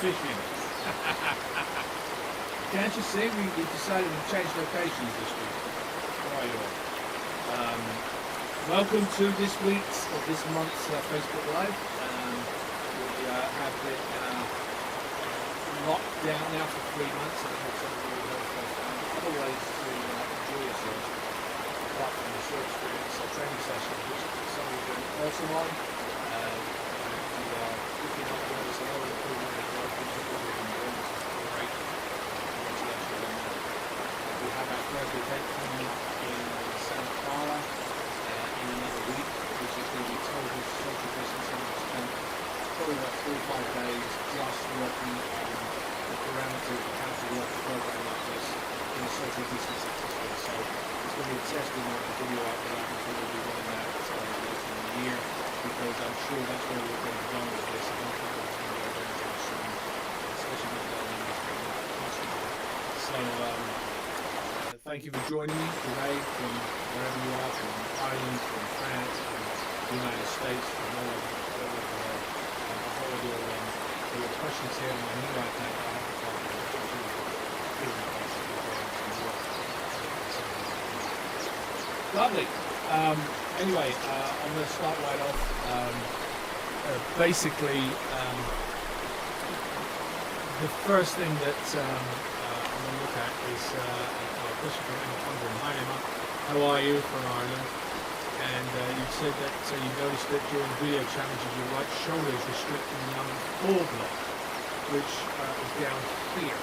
fishing. Can't you see? We decided to change locations this week. How are you all? Welcome to this month's Facebook Live. We have been locked down now for 3 months, and I hope some of you have found other ways to enjoy yourselves, apart from the short experience training session, which some of you have been awesome on. We are picking up on this level of improvement and growth, which is what we've been doing, which is great. Congratulations on that. We have our first event coming up in Santa Clara in another week, which is going to be total social distancing. We've spent probably about 4 or 5 days just working on the parameters of how to work a program like this in a social distancing system. So it's going to be a testing of the video out there. I'm sure we'll be running that later in the year, because I'm sure that's where we're going to go with this. I don't think we're going to go anytime soon, especially with the customer. So thank you for joining me today from wherever you are, from Ireland, from France, from the United States, from all over the world. All of your questions here, and I know I have to talk about lovely. Anyway, I'm going to start right off. Basically, the first thing that I'm going to look at is a question from Emma Condren. Hi Emma, how are you, from Ireland? And you said that you noticed that during video challenges your right shoulder is restricting the number 4 block, which is down here.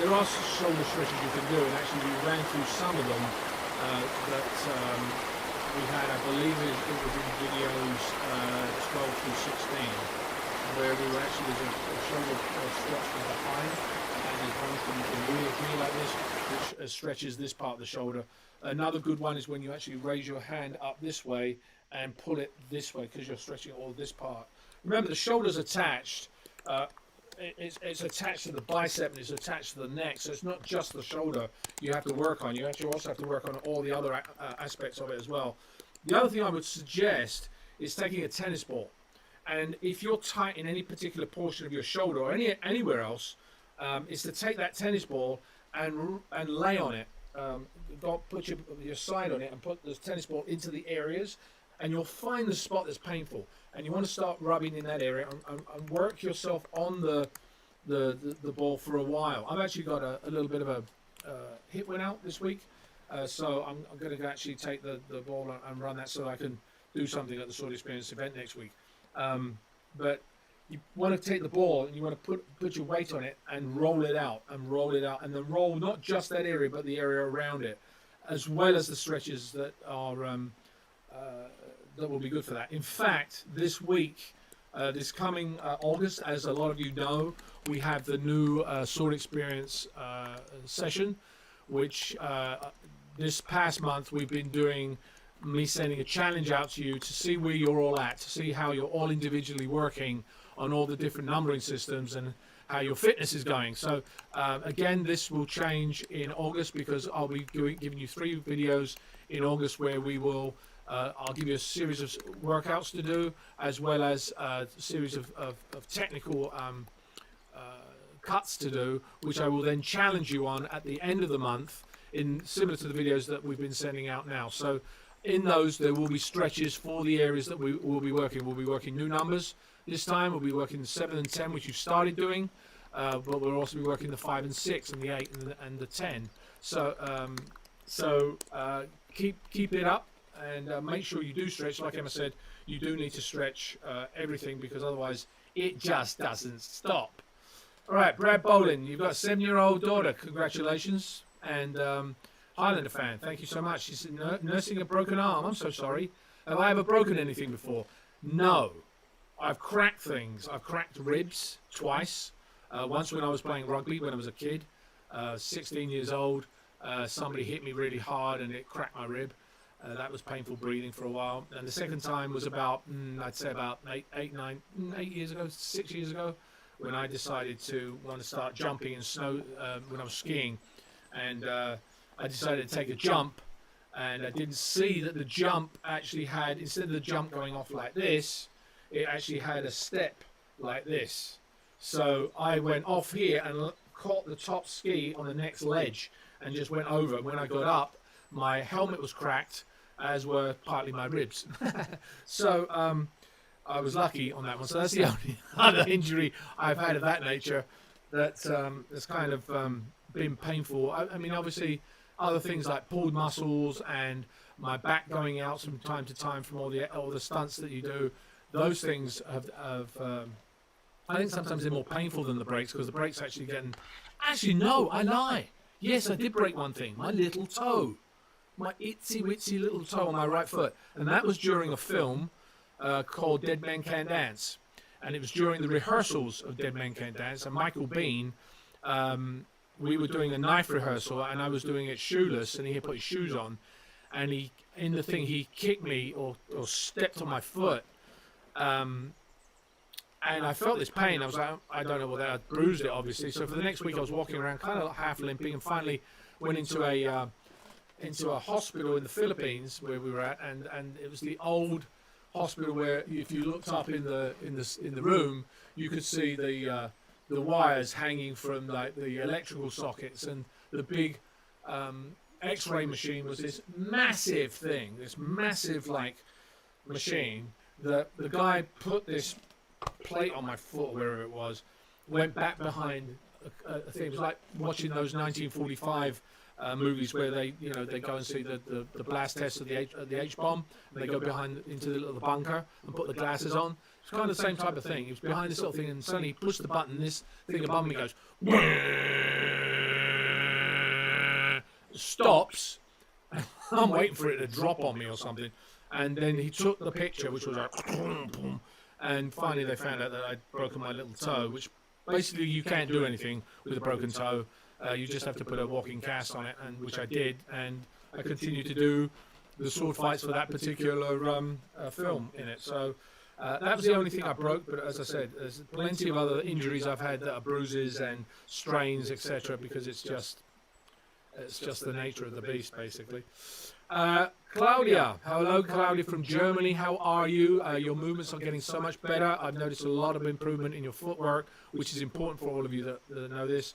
There are shoulder stretches you can do, and actually we ran through some of them that we had. I believe it was in videos 12 through 16, where we were actually, there's a shoulder stretch from behind, and there's one from the rear here like this, which stretches this part of the shoulder. Another good one is when you actually raise your hand up this way and pull it this way, because you're stretching all this part. Remember, the shoulder's attached. It's attached to the bicep and it's attached to the neck, so it's not just the shoulder you have to work on. You actually also have to work on all the other aspects of it as well. The other thing I would suggest is taking a tennis ball, and if you're tight in any particular portion of your shoulder or anywhere else, is to take that tennis ball and lay on it. Put your side on it and put the tennis ball into the areas, and you'll find the spot that's painful, and you want to start rubbing in that area and work yourself on the ball for a while. I've actually got a little bit of a hip went out this week, so I'm going to actually take the ball and run that so I can do something at the Sword Experience event next week. But you want to take the ball and you want to put your weight on it and roll it out, and then roll not just that area but the area around it, as well as the stretches that are that will be good for that. In fact, this week, this coming August, as a lot of you know, we have the new Sword Experience session, which this past month we've been doing, me sending a challenge out to you to see where you're all at, to see how you're all individually working on all the different numbering systems and how your fitness is going. So again, this will change in August, because I'll be giving you 3 videos in August where we will I'll give you a series of workouts to do, as well as a series of technical cuts to do, which I will then challenge you on at the end of the month, similar to the videos that we've been sending out now. So in those, there will be stretches for the areas that we will be working. We'll be working new numbers this time. We'll be working the 7 and 10, which you've started doing, but we'll also be working the 5 and 6 and the 8 and the 10. So keep it up, and make sure you do stretch. Like Emma said, you do need to stretch everything, because otherwise it just doesn't stop. All right, Brad Bolin, you've got a 7-year-old daughter. Congratulations. And Highlander fan, thank you so much. She's nursing a broken arm. I'm so sorry. Have I ever broken anything before? No. I've cracked things. I've cracked ribs twice. Once when I was playing rugby when I was a kid, 16 years old. Somebody hit me really hard and it cracked my rib. That was painful breathing for a while. And the second time was about, I'd say about 8 years ago, 6 years ago, when I decided to want to start jumping in snow when I was skiing. And I decided to take a jump, and I didn't see that the jump actually had, instead of the jump going off like this, it actually had a step like this. So I went off here and caught the top ski on the next ledge and just went over. When I got up, my helmet was cracked, as were partly my ribs. So I was lucky on that one. So that's the only other injury I've had of that nature that's kind of been painful. I mean, obviously, other things like pulled muscles and my back going out from time to time from all the stunts that you do. Those things have I think sometimes they're more painful than the breaks, because the breaks actually getting. Actually, no, I lie. Yes, I did break one thing. My little toe. My itsy witsy little toe on my right foot. And that was during a film called Dead Men Can't Dance. And it was during the rehearsals of Dead Men Can't Dance. And Michael Bean, we were doing a knife rehearsal, and I was doing it shoeless, and he had put his shoes on. And he kicked me or stepped on my foot. And I felt this pain. I was like, I don't know whether I bruised it, obviously. So for the next week, I was walking around kind of half limping, and finally went into a hospital in the Philippines where we were at, and it was the old hospital where if you looked up in the room, you could see the wires hanging from like the electrical sockets, and the big X-ray machine was this massive thing, this massive like machine that the guy put this plate on my foot, wherever it was, went back behind a thing. It was like watching those 1945 movies where they go and see the blast test of the H-bomb, and they go behind into the little bunker and put the glasses on. It's kind of the same type of thing. He was behind this little thing, and suddenly he pushed the button, this thing above me goes stops. I'm waiting for it to drop on me or something, and then he took the picture, which was like and finally they found out that I'd broken my little toe, which basically you can't do anything with a broken toe. You just have to put a walking cast on it, and which I did, and I continue to do the sword fights for that particular film in it. So that was the only thing I broke, but as I said, there's plenty of other injuries I've had that are bruises and strains, etc., because it's just the nature of the beast, basically. Claudia, hello Claudia from Germany, how are you? Your movements are getting so much better. I've noticed a lot of improvement in your footwork, which is important for all of you that know this.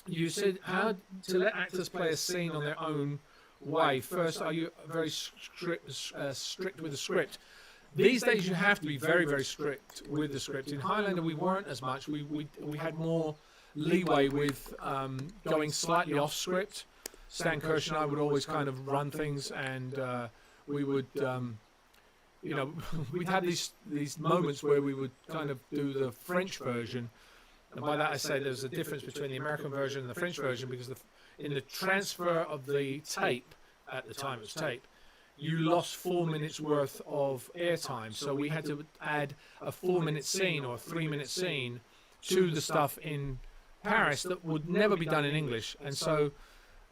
You said how to let actors play a scene on their own way. First, are you very strict with the script? These days you have to be very, very strict with the script. In Highlander we weren't as much. We had more leeway with going slightly off script. Stan Kirsch and I would always kind of run things, and we would, we'd have these moments where we would kind of do the French version. And by that I say there's a difference between the American version and the French version, because in the transfer of the tape, at the time it was tape, you lost 4 minutes worth of airtime. So we had to add a 4-minute scene or a 3-minute scene to the stuff in Paris that would never be done in English. And so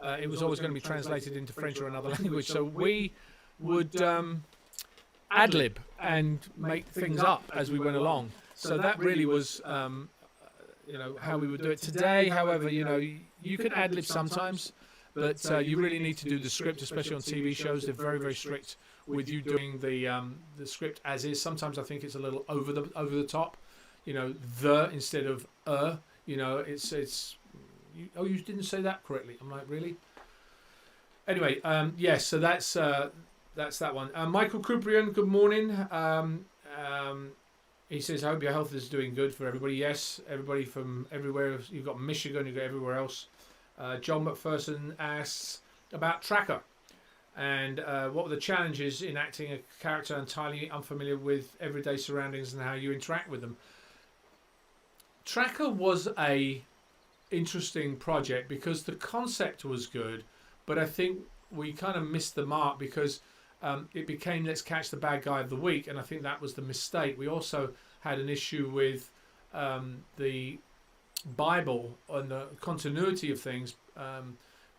it was always going to be translated into French or another language. So we would ad-lib and make things up as we went along. So that really was, how we would do it. Today, however, you can ad-lib sometimes, but you really need to do the script, especially on TV shows. They're very, very strict with you doing the script as is. Sometimes I think it's a little over the top, instead of it's. You didn't say that correctly. I'm like, really? Anyway, yes. So that's that one. Michael Kuprian, good morning. He says, I hope your health is doing good for everybody. Yes, everybody from everywhere. You've got Michigan, you've got everywhere else. John McPherson asks about Tracker and what were the challenges in acting a character entirely unfamiliar with everyday surroundings and how you interact with them. Tracker was a interesting project because the concept was good, but I think we kind of missed the mark because it became Let's Catch the Bad Guy of the Week, and I think that was the mistake. We also had an issue with the Bible and the continuity of things,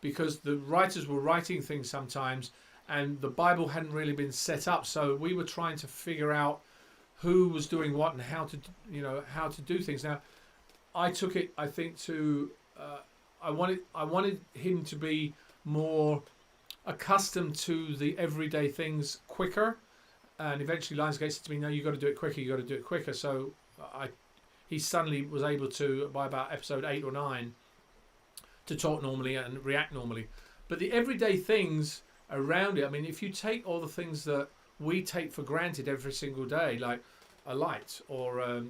because the writers were writing things sometimes and the Bible hadn't really been set up, so we were trying to figure out who was doing what and how to do things. Now I took it, I think, to I wanted him to be more accustomed to the everyday things quicker, and eventually Lionsgate said to me, no, you got to do it quicker. You got to do it quicker. So he suddenly was able to, by about episode 8 or 9, to talk normally and react normally. But the everyday things around it, I mean, if you take all the things that we take for granted every single day, like a light or a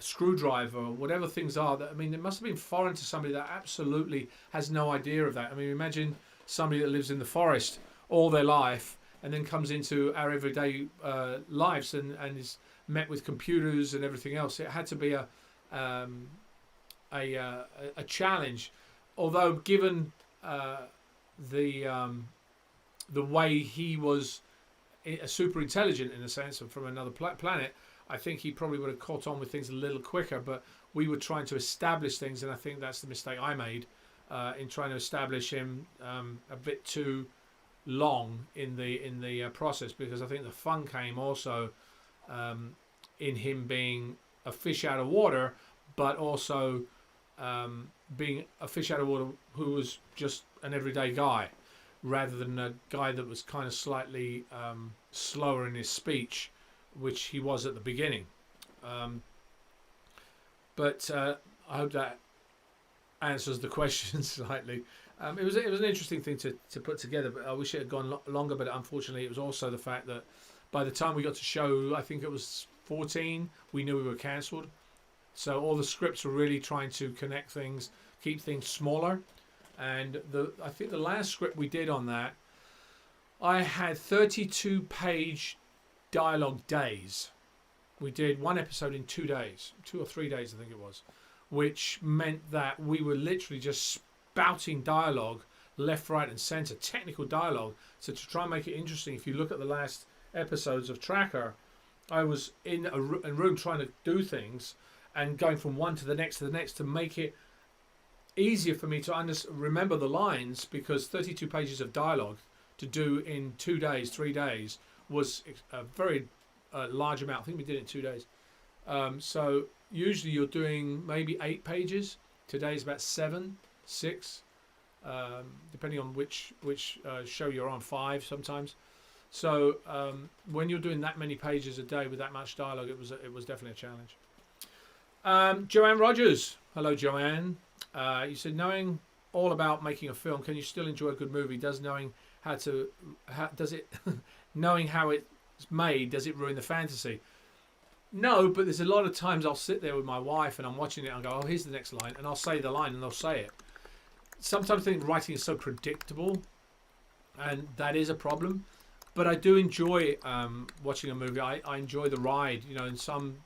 screwdriver or whatever things are, that, I mean, it must have been foreign to somebody that absolutely has no idea of that. I mean, imagine somebody that lives in the forest all their life and then comes into our everyday lives and is met with computers and everything else. It had to be a challenge, although given the way he was super intelligent in a sense and from another planet, I think he probably would have caught on with things a little quicker. But we were trying to establish things, and I think that's the mistake I made in trying to establish him a bit too long in the process, because I think the fun came also in him being a fish out of water, but also being a fish out of water who was just an everyday guy, rather than a guy that was kind of slightly slower in his speech, which he was at the beginning. But I hope that answers the question slightly. It was an interesting thing to put together, but I wish it had gone longer. But unfortunately, it was also the fact that by the time we got to show, I think it was 14, we knew we were cancelled. So all the scripts were really trying to connect things, keep things smaller. And I think the last script we did on that, I had 32-page dialogue days. We did one episode in 2 days, 2 or 3 days, I think it was, which meant that we were literally just spouting dialogue left, right, and centre, technical dialogue. So to try and make it interesting, if you look at the last episodes of Tracker, I was in a room trying to do things and going from one to the next to make it easier for me to remember the lines, because 32 pages of dialogue to do in 2 days, 3 days was a very large amount. I think we did it in 2 days. So usually you're doing maybe 8 pages. Today is about 7, 6, depending on which show you're on, 5 sometimes. So when you're doing that many pages a day with that much dialogue, it was definitely a challenge. Joanne Rogers, hello Joanne. You said, knowing all about making a film, can you still enjoy a good movie? Knowing how it's made, does it ruin the fantasy? No, but there's a lot of times I'll sit there with my wife and I'm watching it and go, oh, here's the next line, and I'll say the line and they'll say it. Sometimes I think writing is so predictable, and that is a problem. But I do enjoy watching a movie. I enjoy the ride. You know, in some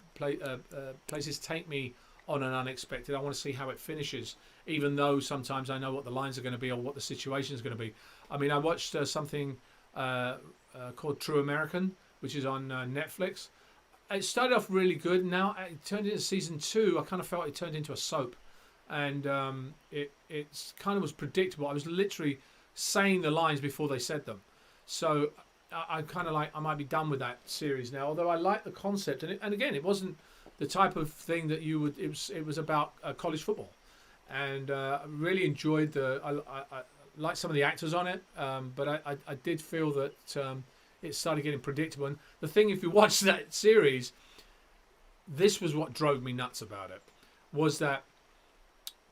places take me on an unexpected. I want to see how it finishes, even though sometimes I know what the lines are going to be or what the situation is going to be. I mean, I watched something called True American, which is on Netflix. It started off really good. Now it turned into season 2. I kind of felt it turned into a soap, and it's kind of was predictable. I was literally saying the lines before they said them, so I kind of like I might be done with that series now. Although I like the concept, and again, it wasn't the type of thing that you would. It was about college football, and I really enjoyed I liked some of the actors on it, but I did feel that it started getting predictable. And the thing, if you watch that series, this was what drove me nuts about it, was that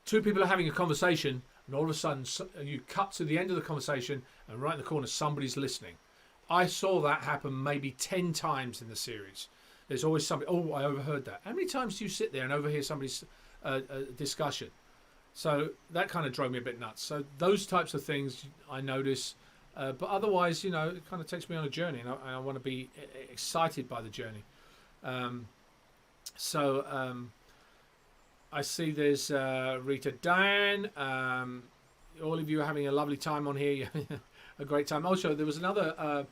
two people are having a conversation, and all of a sudden you cut to the end of the conversation, and right in the corner somebody's listening. I saw that happen maybe 10 times in the series. There's always somebody, oh, I overheard that. How many times do you sit there and overhear somebody's discussion? So that kind of drove me a bit nuts. So those types of things I notice. But otherwise, you know, it kind of takes me on a journey, and I want to be excited by the journey. I see there's Rita Dan. All of you are having a lovely time on here. A great time. Also, there was another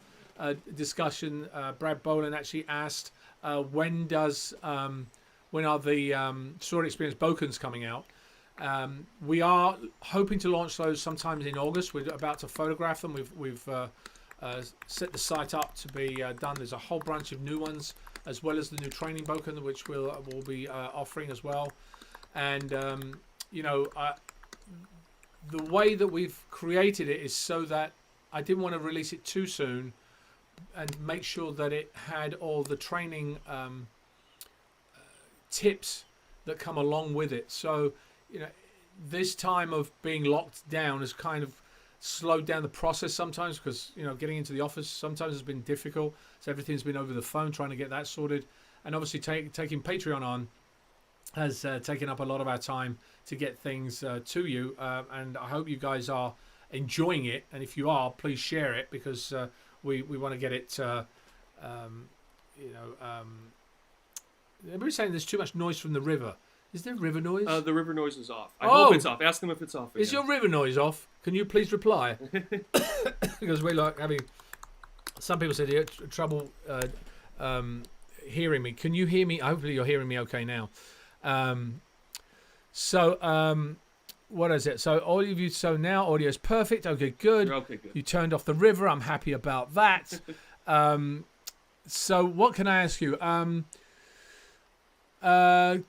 discussion. Brad Boland actually asked, when are the Story Experience Bokens coming out? We are hoping to launch those sometimes in August. We're about to photograph them. We've set the site up to be done. There's a whole bunch of new ones, as well as the new training Boken, which we'll be offering as well. And you know, the way that we've created it is so that I didn't want to release it too soon, and make sure that it had all the training tips that come along with it. So, this time of being locked down has kind of slowed down the process sometimes, because getting into the office sometimes has been difficult. So everything's been over the phone, trying to get that sorted, and obviously taking Patreon on has taken up a lot of our time to get things to you, and I hope you guys are enjoying it, and if you are, please share it, because we want to get it everybody's saying there's too much noise from the river. Is there river noise? The river noise is off. I hope it's off. Ask them if it's off again. Is your river noise off? Can you please reply? Because we're like having... Some people said you had trouble hearing me. Can you hear me? Hopefully you're hearing me okay now. What is it? So all of you, so now audio is perfect. Okay, good. Okay, good. You turned off the river. I'm happy about that. So what can I ask you?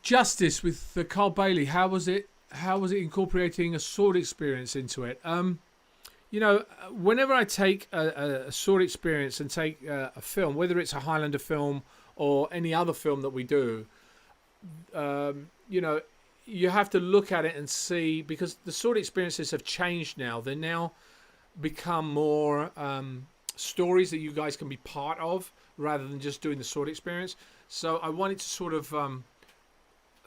Justice with the Carl Bailey. How was it incorporating a sword experience into it? Whenever I take a sword experience and take a film, whether it's a Highlander film or any other film that we do, you have to look at it and see, because the sword experiences have changed now. They now become more stories that you guys can be part of, rather than just doing the sword experience. So I wanted to sort of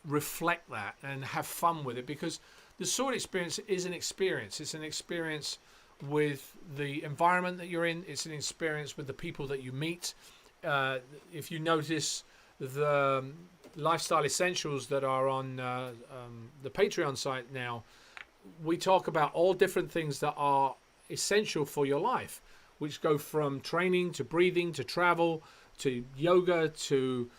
reflect that and have fun with it, because the sword experience is an experience. It's an experience with the environment that you're in. It's an experience with the people that you meet. If you notice the lifestyle essentials that are on the Patreon site now, we talk about all different things that are essential for your life, which go from training to breathing to travel to yoga to...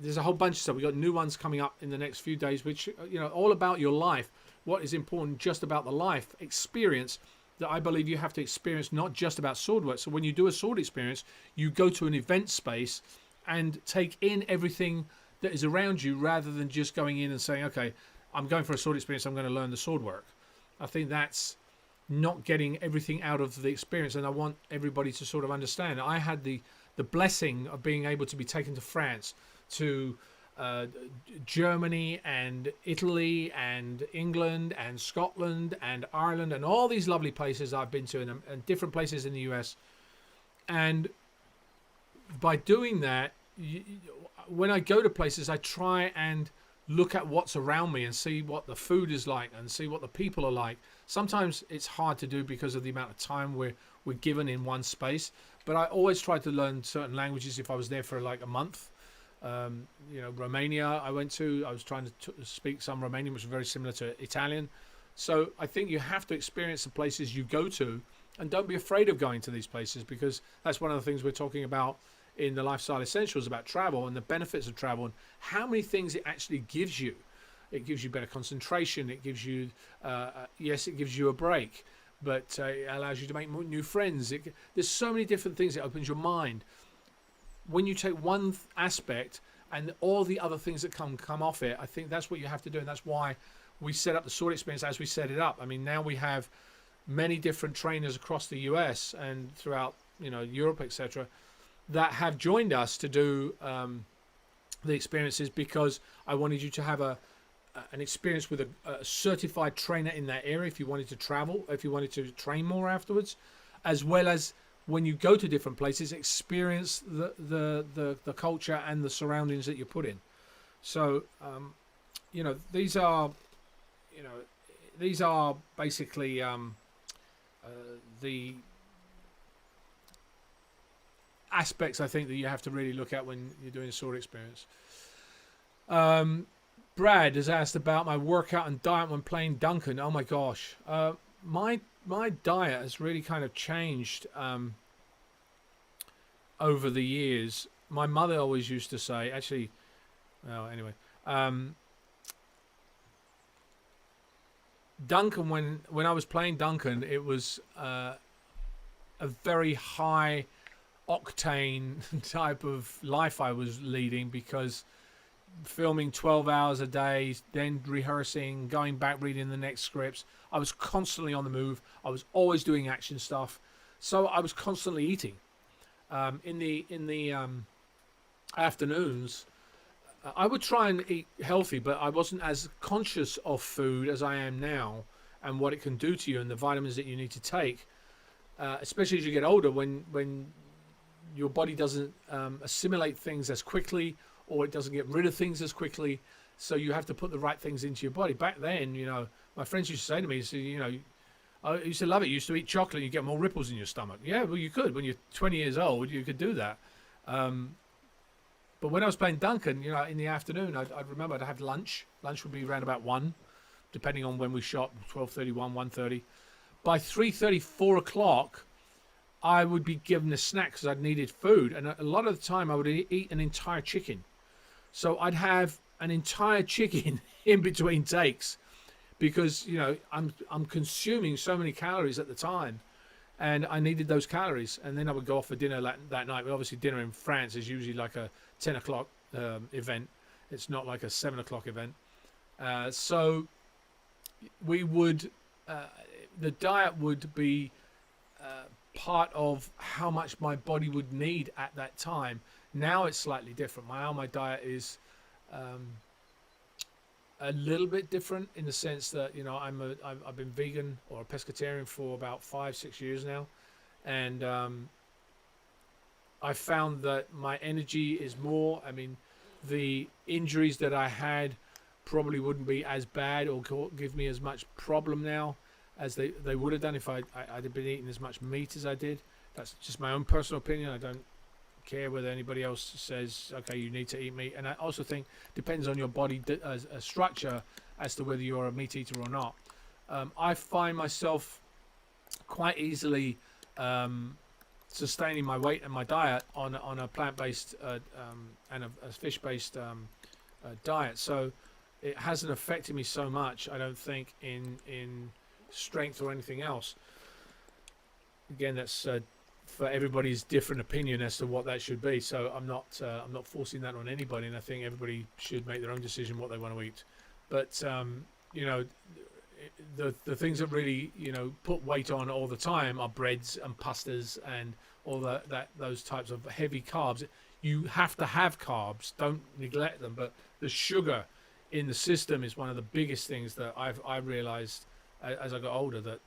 There's a whole bunch of stuff. We've got new ones coming up in the next few days, which, all about your life. What is important just about the life experience that I believe you have to experience, not just about sword work. So when you do a sword experience, you go to an event space and take in everything that is around you, rather than just going in and saying, okay, I'm going for a sword experience, I'm going to learn the sword work. I think that's not getting everything out of the experience, and I want everybody to sort of understand. I had the blessing of being able to be taken to France, to Germany and Italy and England and Scotland and Ireland, and all these lovely places I've been to, and different places in the US. And by doing that, when I go to places, I try and look at what's around me and see what the food is like and see what the people are like. Sometimes it's hard to do because of the amount of time we're given in one space, but I always try to learn certain languages if I was there for like a month. Romania I went to, I was trying to speak some Romanian, which is very similar to Italian. So I think you have to experience the places you go to, and don't be afraid of going to these places, because that's one of the things we're talking about in the Lifestyle Essentials, about travel and the benefits of travel and how many things it actually gives you. It gives you better concentration. It gives you, it gives you a break, but it allows you to make new friends. There's so many different things. It opens your mind. When you take one aspect and all the other things that come off it, I think that's what you have to do, and that's why we set up the sword experience as we set it up. I mean, now we have many different trainers across the US and throughout Europe, etc., that have joined us to do the experiences, because I wanted you to have an experience with a certified trainer in that area if you wanted to travel, if you wanted to train more afterwards, as well as when you go to different places, experience the culture and the surroundings that you put in. So these are basically the aspects I think that you have to really look at when you're doing a sword experience. Brad has asked about my workout and diet when playing Duncan. Oh my gosh, my diet has really kind of changed over the years. My mother always used to say, Duncan, when I was playing Duncan, it was a very high octane type of life I was leading, because filming 12 hours a day, then rehearsing, going back, reading the next scripts. I was constantly on the move. I was always doing action stuff. So I was constantly eating. In the afternoons, I would try and eat healthy, but I wasn't as conscious of food as I am now and what it can do to you and the vitamins that you need to take, especially as you get older when your body doesn't assimilate things as quickly or it doesn't get rid of things as quickly. So you have to put the right things into your body. Back then, my friends used to say to me, so, I used to love it. You used to eat chocolate, you get more ripples in your stomach. Yeah, well, you could. When you're 20 years old, you could do that. But when I was playing Duncan, in the afternoon, I'd remember I'd have lunch. Lunch would be around about 1, depending on when we shot, 12:30, 1:30. By 3:30, 4 o'clock, I would be given a snack because I'd needed food. And a lot of the time, I would eat an entire chicken. So I'd have an entire chicken in between takes because, I'm consuming so many calories at the time. And I needed those calories, and then I would go off for dinner that night. But obviously, dinner in France is usually like a 10 o'clock event. It's not like a 7 o'clock event. So we would, the diet would be part of how much my body would need at that time. Now it's slightly different. My diet is a little bit different in the sense that I've been vegan or a pescatarian for about 5-6 years now, and I found that my energy is more. I mean, the injuries that I had probably wouldn't be as bad or give me as much problem now as they would have done if I'd been eating as much meat as I did. That's just my own personal opinion. I don't care whether anybody else says, okay, you need to eat meat. And I also think depends on your body structure as to whether you're a meat eater or not. I find myself quite easily sustaining my weight and my diet on a plant-based and a fish-based diet. So it hasn't affected me so much, I don't think, in strength or anything else. Again, that's for everybody's different opinion as to what that should be. So I'm not forcing that on anybody, and I think everybody should make their own decision what they want to eat. But the things that really put weight on all the time are breads and pastas and all those types of heavy carbs. You have to have carbs. Don't neglect them. But the sugar in the system is one of the biggest things that I realized as I got older, that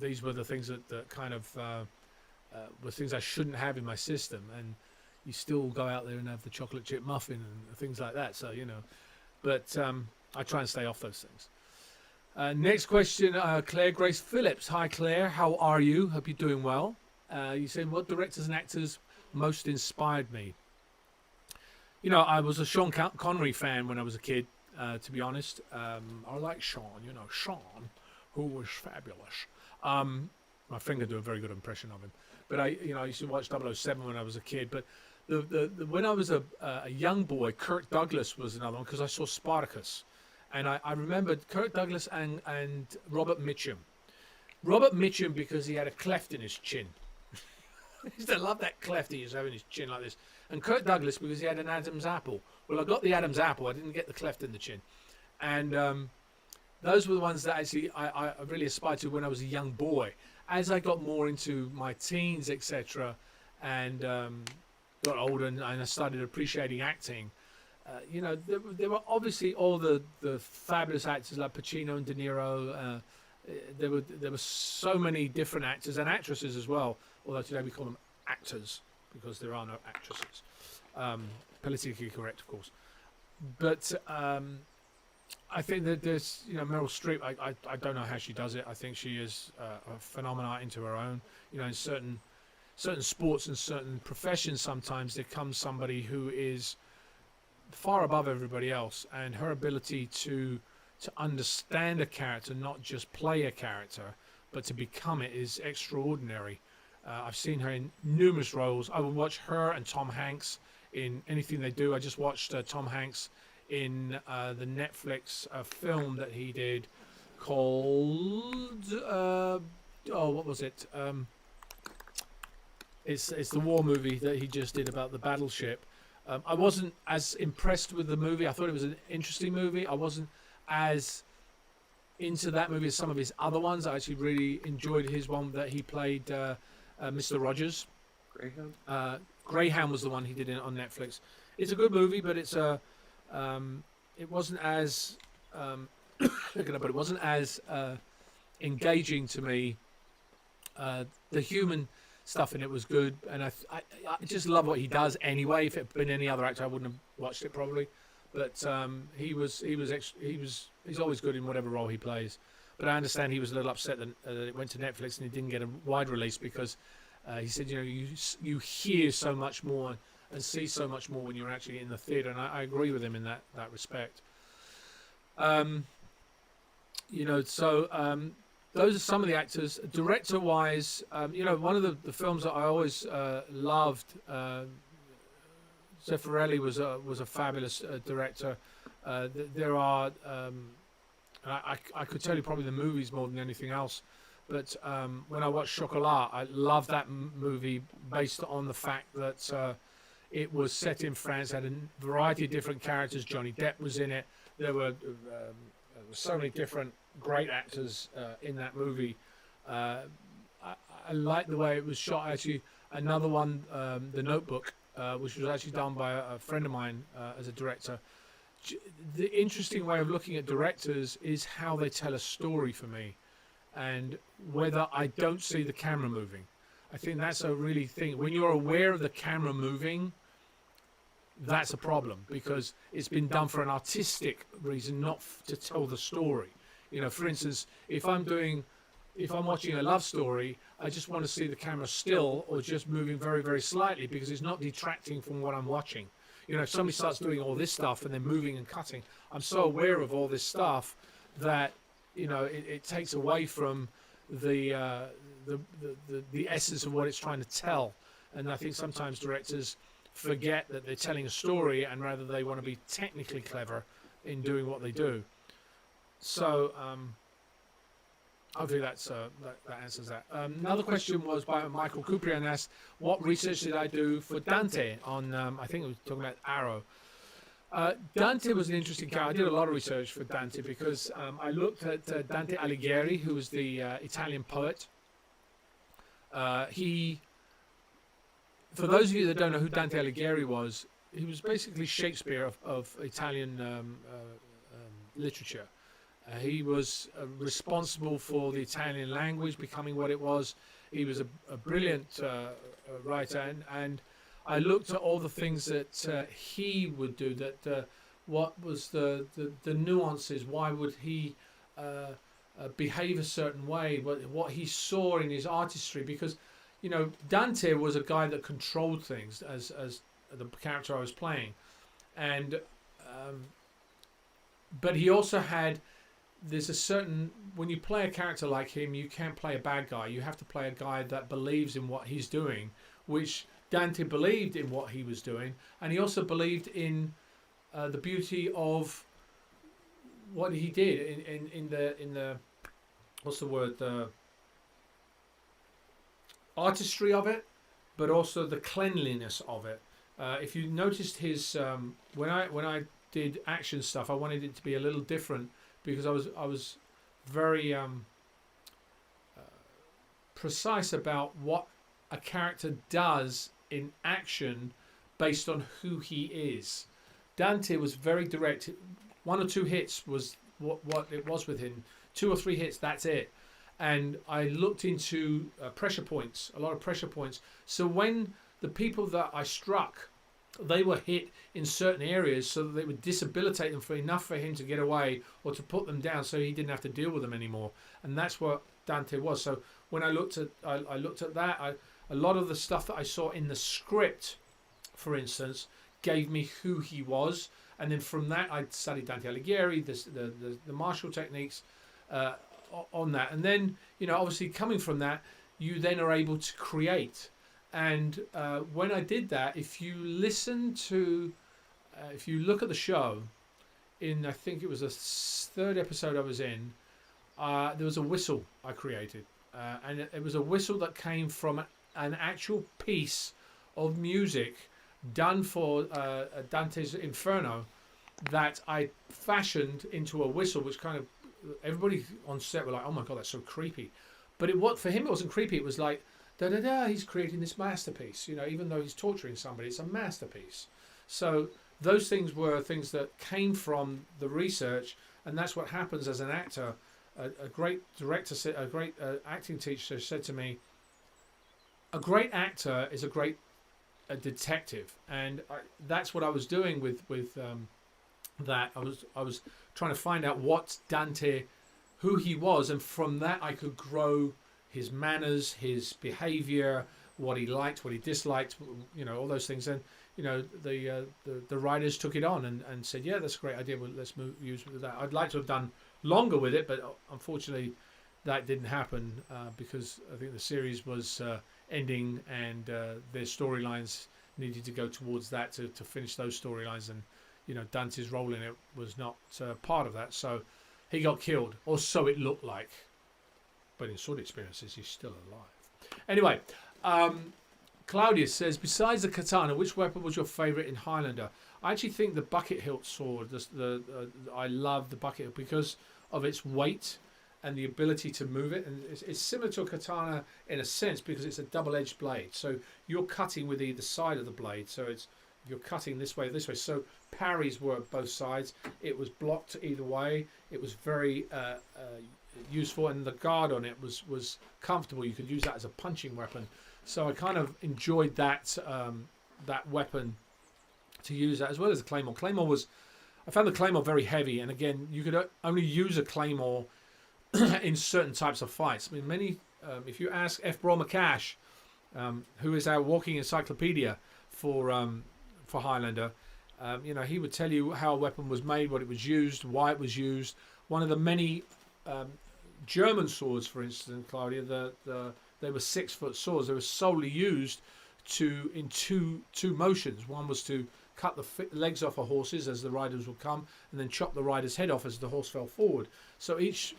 these were the things that kind of were things I shouldn't have in my system, and you still go out there and have the chocolate chip muffin and things like that. So but I try and stay off those things. Next question, Claire Grace Phillips. Hi Claire, how are you? Hope you're doing well. You said, what directors and actors most inspired me? I was a Sean Connery fan when I was a kid. To be honest, I like Sean. Sean, who was fabulous. My friend could do a very good impression of him. But I used to watch 007 when I was a kid. But when I was a young boy, Kirk Douglas was another one because I saw Spartacus, and I remembered Kirk Douglas and Robert Mitchum. Robert Mitchum because he had a cleft in his chin. I used to love that cleft he used to have in his chin like this. And Kirk Douglas because he had an Adam's apple. Well, I got the Adam's apple. I didn't get the cleft in the chin. And those were the ones that actually I really aspired to when I was a young boy. As I got more into my teens, etc., and got older and I started appreciating acting, there were obviously all the fabulous actors like Pacino and De Niro. There were so many different actors and actresses as well, although today we call them actors because there are no actresses. Politically correct, of course. But I think that there's, Meryl Streep, I don't know how she does it. I think she is a phenomenon into her own. In certain sports and certain professions, sometimes there comes somebody who is far above everybody else, and her ability to understand a character, not just play a character, but to become it is extraordinary. I've seen her in numerous roles. I will watch her and Tom Hanks in anything they do. I just watched Tom Hanks in the Netflix film that he did called what was it? It's the war movie that he just did about the battleship. I wasn't as impressed with the movie. I thought it was an interesting movie. I wasn't as into that movie as some of his other ones. I actually really enjoyed his one that he played Mr. Rogers. Greyhound. Greyhound was the one he did on Netflix. It's a good movie, but it's it wasn't as but it wasn't as engaging to me. The human stuff in it was good, and I just love what he does anyway. If it had been any other actor, I wouldn't have watched it probably. But he's always good in whatever role he plays. But I understand he was a little upset that it went to Netflix and he didn't get a wide release because he said, you hear so much more and see so much more when you're actually in the theatre, and I agree with him in that respect. Those are some of the actors. Director-wise, one of the films that I always loved. Zeffirelli was a fabulous director. There are, I could tell you probably the movies more than anything else. But when I watched Chocolat, I love that movie based on the fact that it was set in France, had a variety of different characters. Johnny Depp was in it. There were so many different great actors in that movie. I like the way it was shot. Actually, another one, The Notebook, which was actually done by a friend of mine as a director. The interesting way of looking at directors is how they tell a story for me, and whether I don't see the camera moving. I think that's a really thing. When you're aware of the camera moving, that's a problem, because it's been done for an artistic reason, not to tell the story. For instance, if I'm watching a love story, I just want to see the camera still or just moving very, very slightly, because it's not detracting from what I'm watching. If somebody starts doing all this stuff and then moving and cutting, I'm so aware of all this stuff that it takes away from the essence of what it's trying to tell. And I think sometimes directors forget that they're telling a story, and rather they want to be technically clever in doing what they do. So hopefully that answers that. Another question was by Michael Kuprian, asked, what research did I do for Dante on, I think it was talking about Arrow. Dante was an interesting character. I did a lot of research for Dante because I looked at Dante Alighieri, who was the Italian poet. For those of you that don't know who Dante Alighieri was, he was basically Shakespeare of Italian literature. He was responsible for the Italian language becoming what it was. He was a brilliant writer, and I looked at all the things that he would do. What was the nuances? Why would he behave a certain way? What he saw in his artistry? Because Dante was a guy that controlled things as the character I was playing, and but he also had. There's a certain, when you play a character like him, you can't play a bad guy. You have to play a guy that believes in what he's doing, which Dante believed in what he was doing, and he also believed in the beauty of what he did in the what's the word, the artistry of it, but also the cleanliness of it. If you noticed his when I did action stuff, I wanted it to be a little different, because I was very precise about what a character does in action based on who he is. Dante was very direct. 1 or 2 hits was what it was with him. 2 or 3 hits, that's it. And I looked into pressure points, a lot of pressure points. So when the people that I struck, they were hit in certain areas so that they would disabilitate them for enough for him to get away or to put them down, so he didn't have to deal with them anymore. And that's what Dante was. So when I looked at that, a lot of the stuff that I saw in the script, for instance, gave me who he was. And then from that, I studied Dante Alighieri, the martial techniques on that. And then, obviously coming from that, you then are able to create. And when I did that, if you listen to, if you look at the show, I think it was the 3rd episode I was in, there was a whistle I created. And it was a whistle that came from an actual piece of music done for Dante's Inferno that I fashioned into a whistle, which kind of everybody on set were like, "Oh my god, that's so creepy," but for him it wasn't creepy. It was like, da da da, he's creating this masterpiece. Even though he's torturing somebody, it's a masterpiece. So those things were things that came from the research, and that's what happens as an actor. A great director, a great acting teacher said to me, "A great actor is a great detective," and that's what I was doing with that. I was trying to find out what Dante, who he was, and from that I could grow his manners, his behavior, what he liked, what he disliked, all those things. And the writers took it on and said, yeah, that's a great idea. Well, let's use that. I'd like to have done longer with it, but unfortunately that didn't happen because I think the series was ending, and their storylines needed to go towards that to finish those storylines, and Dante's role in it was not part of that, so he got killed, or so it looked like. But in Sword Experiences, he's still alive. Anyway, Claudius says, besides the katana, which weapon was your favourite in Highlander? I actually think the bucket hilt sword. I love the bucket hilt because of its weight and the ability to move it. And it's similar to a katana in a sense because it's a double-edged blade. So you're cutting with either side of the blade. So you're cutting this way, this way. So parries work both sides. It was blocked either way. It was very useful, and the guard on it was comfortable. You could use that as a punching weapon. So I kind of enjoyed that weapon to use that, as well as the claymore. I found the claymore very heavy, and again, you could only use a claymore in certain types of fights. I mean, if you ask F. Bro McCash, who is our walking encyclopedia for Highlander, he would tell you how a weapon was made, what it was used, why it was used. One of the many German swords, for instance, Claudia, they were 6-foot swords. They were solely used in two motions. One was to cut the legs off of horses as the riders would come, and then chop the rider's head off as the horse fell forward. So each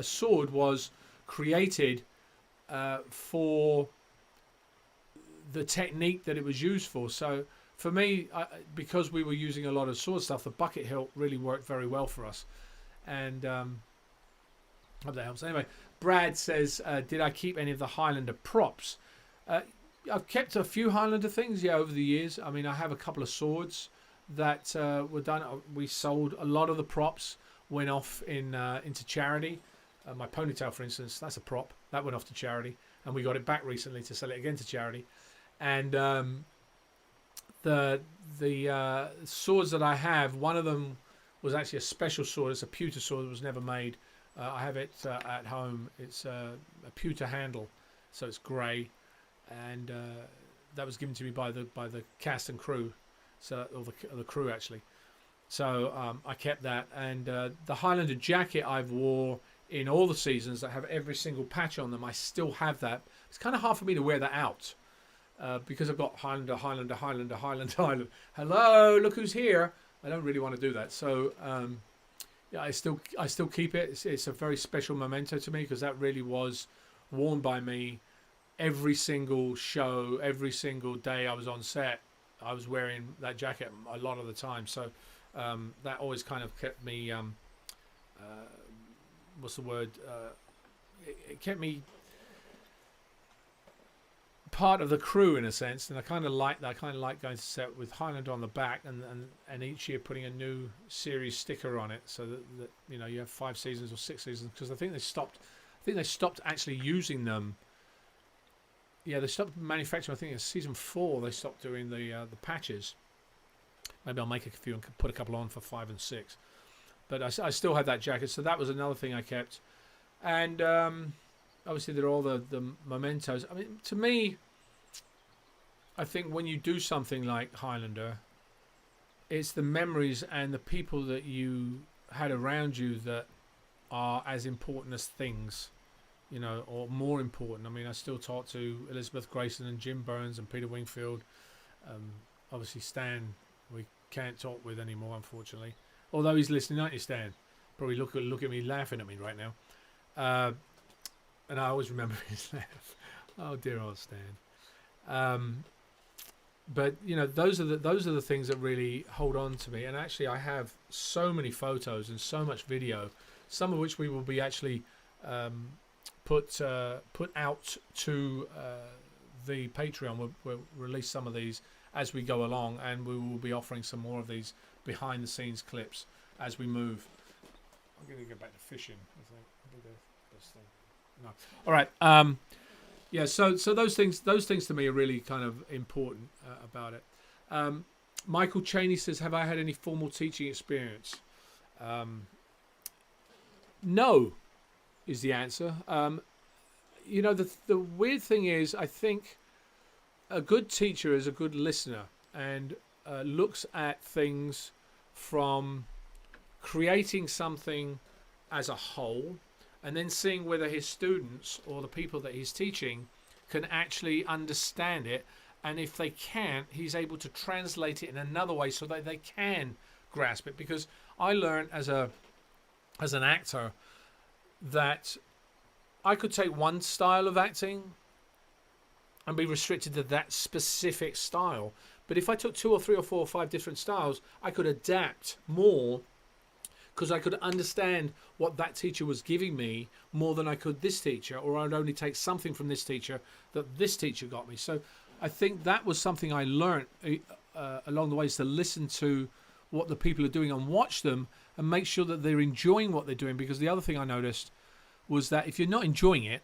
sword was created for the technique that it was used for. So for me, because we were using a lot of sword stuff, the bucket hilt really worked very well for us. And hope that helps. Anyway, Brad says, did I keep any of the Highlander props? I've kept a few Highlander things, over the years. I mean, I have a couple of swords that were done. We sold a lot of the props, went off into charity. My ponytail, for instance, that's a prop. That went off to charity. And we got it back recently to sell it again to charity. And the swords that I have, one of them was actually a special sword. It's a pewter sword that was never made. I have it at home. It's a pewter handle, so it's grey, and that was given to me by the cast and crew, or the crew actually. So I kept that, and the Highlander jacket I've wore in all the seasons that have every single patch on them. I still have that. It's kind of hard for me to wear that out because I've got Highlander. Hello, look who's here. I don't really want to do that, so. Yeah, I still keep it. It's a very special memento to me because that really was worn by me every single show, every single day I was on set. I was wearing that jacket a lot of the time. So that always kind of kept me. What's the word? It kept me part of the crew in a sense, and I kind of like that. I kind of like going to set with Highlander on the back, and each year putting a new series sticker on it, so that you have 5 seasons or 6 seasons. Because I think they stopped actually using them. Yeah, they stopped manufacturing. I think in season 4 they stopped doing the patches. Maybe I'll make a few and put a couple on for 5 and 6. But I still had that jacket, so that was another thing I kept. And obviously there are all the mementos. I mean, to me, I think when you do something like Highlander, it's the memories and the people that you had around you that are as important as things, or more important. I mean, I still talk to Elizabeth Grayson and Jim Burns and Peter Wingfield. Obviously Stan we can't talk with anymore, unfortunately. Although he's listening, aren't you, Stan? Probably look at me laughing at me right now. And I always remember his laugh. Oh dear old Stan. But those are the things that really hold on to me. And actually, I have so many photos and so much video. some of which we will be actually put out to the Patreon. We'll release some of these as we go along, and we will be offering some more of these behind the scenes clips as we move. I'm going to go back to fishing. I think that'll be the best thing. No. All right. Yeah. So those things to me are really kind of important about it. Michael Cheney says, "Have I had any formal teaching experience?" No, is the answer. You know, the weird thing is, I think a good teacher is a good listener and looks at things from creating something as a whole, and then seeing whether his students or the people that he's teaching can actually understand it, and if they can't, he's able to translate it in another way so that they can grasp it. Because I learned as an actor that I could take one style of acting and be restricted to that specific style, but if I took 2 or 3 or 4 or 5 different styles, I could adapt more, because I could understand what that teacher was giving me more than I could this teacher, or I'd only take something from this teacher that this teacher got me. So I think that was something I learned along the way, is to listen to what the people are doing and watch them and make sure that they're enjoying what they're doing. Because the other thing I noticed was that if you're not enjoying it,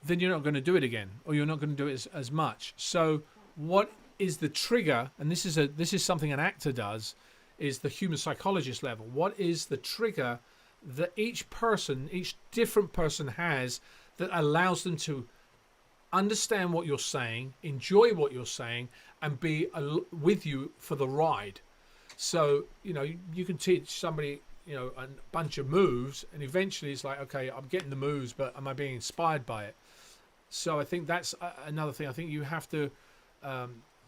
then you're not going to do it again, or you're not going to do it as much. So what is the trigger? And this is something an actor does, is the human psychologist level. What is the trigger that each different person has that allows them to understand what you're saying, enjoy what you're saying, and be with you for the ride? So, you know, you can teach somebody, you know, a bunch of moves, and eventually it's like, okay, I'm getting the moves, but am I being inspired by it? So I think that's another thing. I think you have to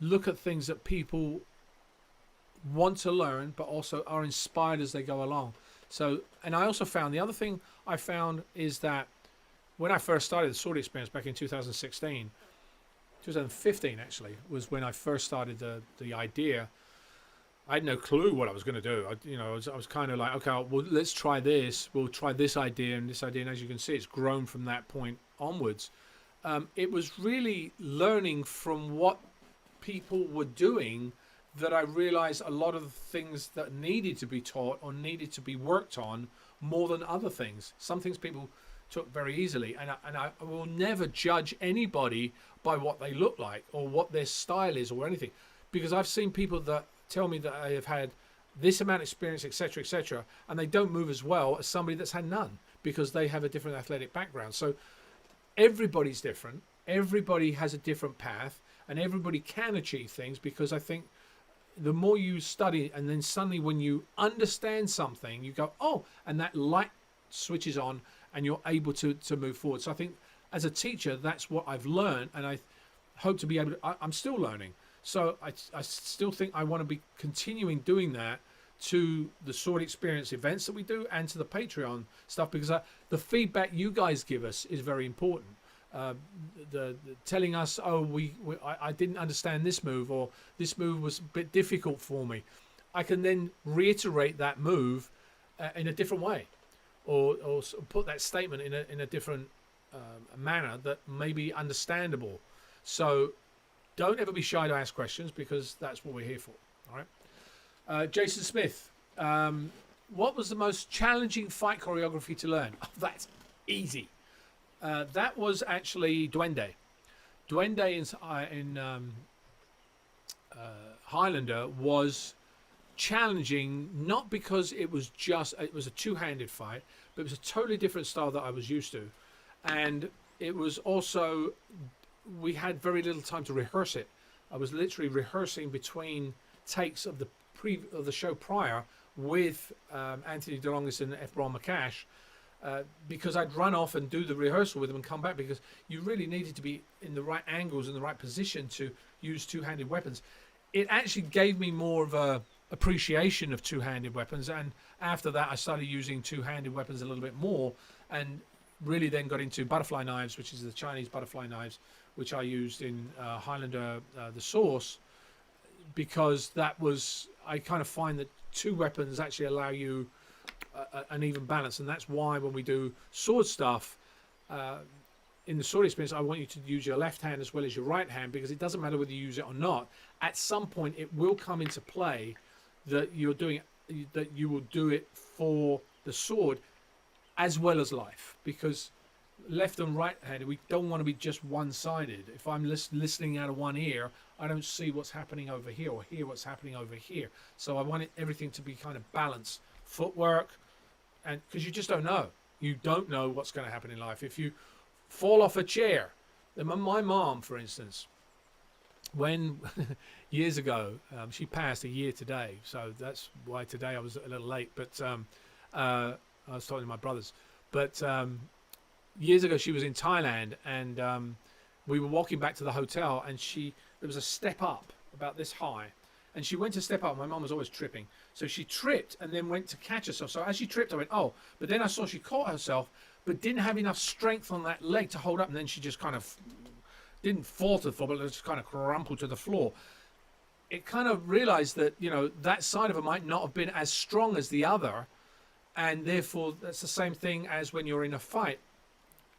look at things that people want to learn, but also are inspired as they go along. So, and I also found, the other thing I found is that when I first started the sword experience back in 2015 actually, was when I first started the idea. I had no clue what I was going to do. I was kind of like, okay, well, let's try this. We'll try this idea and this idea. And as you can see, it's grown from that point onwards. It was really learning from what people were doing that I realized a lot of the things that needed to be taught or needed to be worked on more than other things. Some things people took very easily. And I will never judge anybody by what they look like or what their style is or anything. Because I've seen people that tell me that I have had this amount of experience, etc., and they don't move as well as somebody that's had none, because they have a different athletic background. So everybody's different. Everybody has a different path, and everybody can achieve things, because I think the more you study, and then suddenly when you understand something, you go, oh, and that light switches on and you're able to move forward. So I think as a teacher, that's what I've learned, and I hope to be able to, I'm still learning. So I still think I want to be continuing doing that to the sword experience events that we do and to the Patreon stuff, because the feedback you guys give us is very important. The telling us, oh, I didn't understand this move, or this move was a bit difficult for me. I can then reiterate that move in a different way, or put that statement in a different manner that may be understandable. So don't ever be shy to ask questions, because that's what we're here for. All right. Jason Smith, what was the most challenging fight choreography to learn? Oh, that's easy. That was actually Duende. Duende in Highlander was challenging, not because it was a two-handed fight, but it was a totally different style that I was used to. And it was also, we had very little time to rehearse it. I was literally rehearsing between takes of the show prior with Anthony DeLongis and F. Braun McCash, because I'd run off and do the rehearsal with them and come back, because you really needed to be in the right angles and the right position to use two-handed weapons. It actually gave me more of a appreciation of two-handed weapons, and after that I started using two-handed weapons a little bit more, and really then got into butterfly knives, which is the Chinese butterfly knives, which I used in Highlander the Source, because that was, I kind of find that two weapons actually allow you an even balance. And that's why when we do sword stuff, in the sword experience, I want you to use your left hand as well as your right hand, because it doesn't matter whether you use it or not. At some point, it will come into play that you're doing that you will do it for the sword as well as life, because left and right handed, we don't want to be just one-sided. If I'm listening out of one ear, I don't see what's happening over here or hear what's happening over here. So I want everything to be kind of balanced. Footwork, and because you just don't know. You don't know what's going to happen in life. If you fall off a chair, then my mom, for instance, when years ago, she passed a year today, so that's why today I was a little late, but I was talking to my brothers, but years ago she was in Thailand, and we were walking back to the hotel, and there was a step up about this high, and she went to step up. My mum was always tripping, so she tripped and then went to catch herself. So as she tripped, I went, oh, but then I saw she caught herself but didn't have enough strength on that leg to hold up, and then she just kind of didn't fall to the floor, but just kind of crumpled to the floor. It kind of realized that, you know, that side of her might not have been as strong as the other, and therefore that's the same thing as when you're in a fight.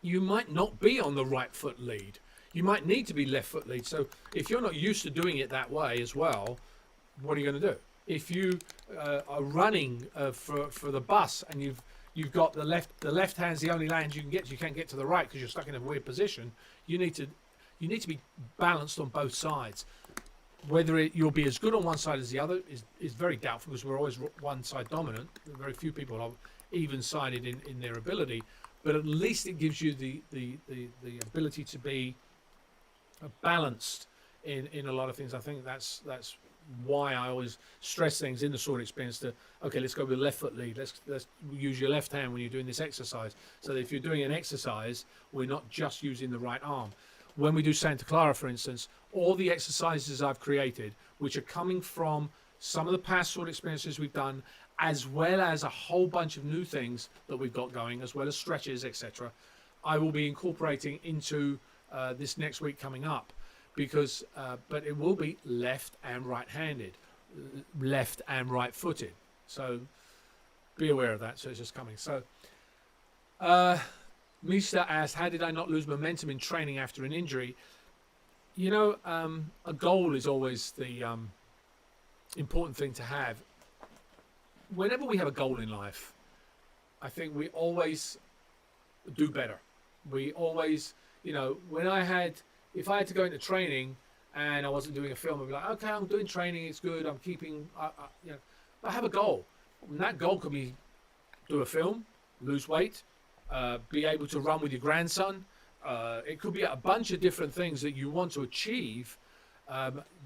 You might not be on the right foot lead. You might need to be left foot lead. So if you're not used to doing it that way as well, what are you going to do? If you are running for the bus, and you've got the left hand's the only land you can get. You can't get to the right because you're stuck in a weird position. You need to be balanced on both sides. Whether you'll be as good on one side as the other is very doubtful, because we're always one side dominant. Very few people are even-sided in their ability, but at least it gives you the ability to be balanced in a lot of things. I think that's why I always stress things in the sword experience to, okay, let's go with left foot lead. Let's use your left hand when you're doing this exercise, so that if you're doing an exercise, we're not just using the right arm. When we do Santa Clara, for instance, all the exercises I've created, which are coming from some of the past sword experiences we've done, as well as a whole bunch of new things that we've got going, as well as stretches, etc., I will be incorporating into this next week coming up. Because, but it will be left and right-handed, left and right-footed. So be aware of that. So it's just coming. So Mista asked, how did I not lose momentum in training after an injury? You know, a goal is always the important thing to have. Whenever we have a goal in life, I think we always do better. We always, you know, if I had to go into training and I wasn't doing a film, I'd be like, okay, I'm doing training, it's good, I'm keeping, you know, but I have a goal. And that goal could be do a film, lose weight, be able to run with your grandson. It could be a bunch of different things that you want to achieve.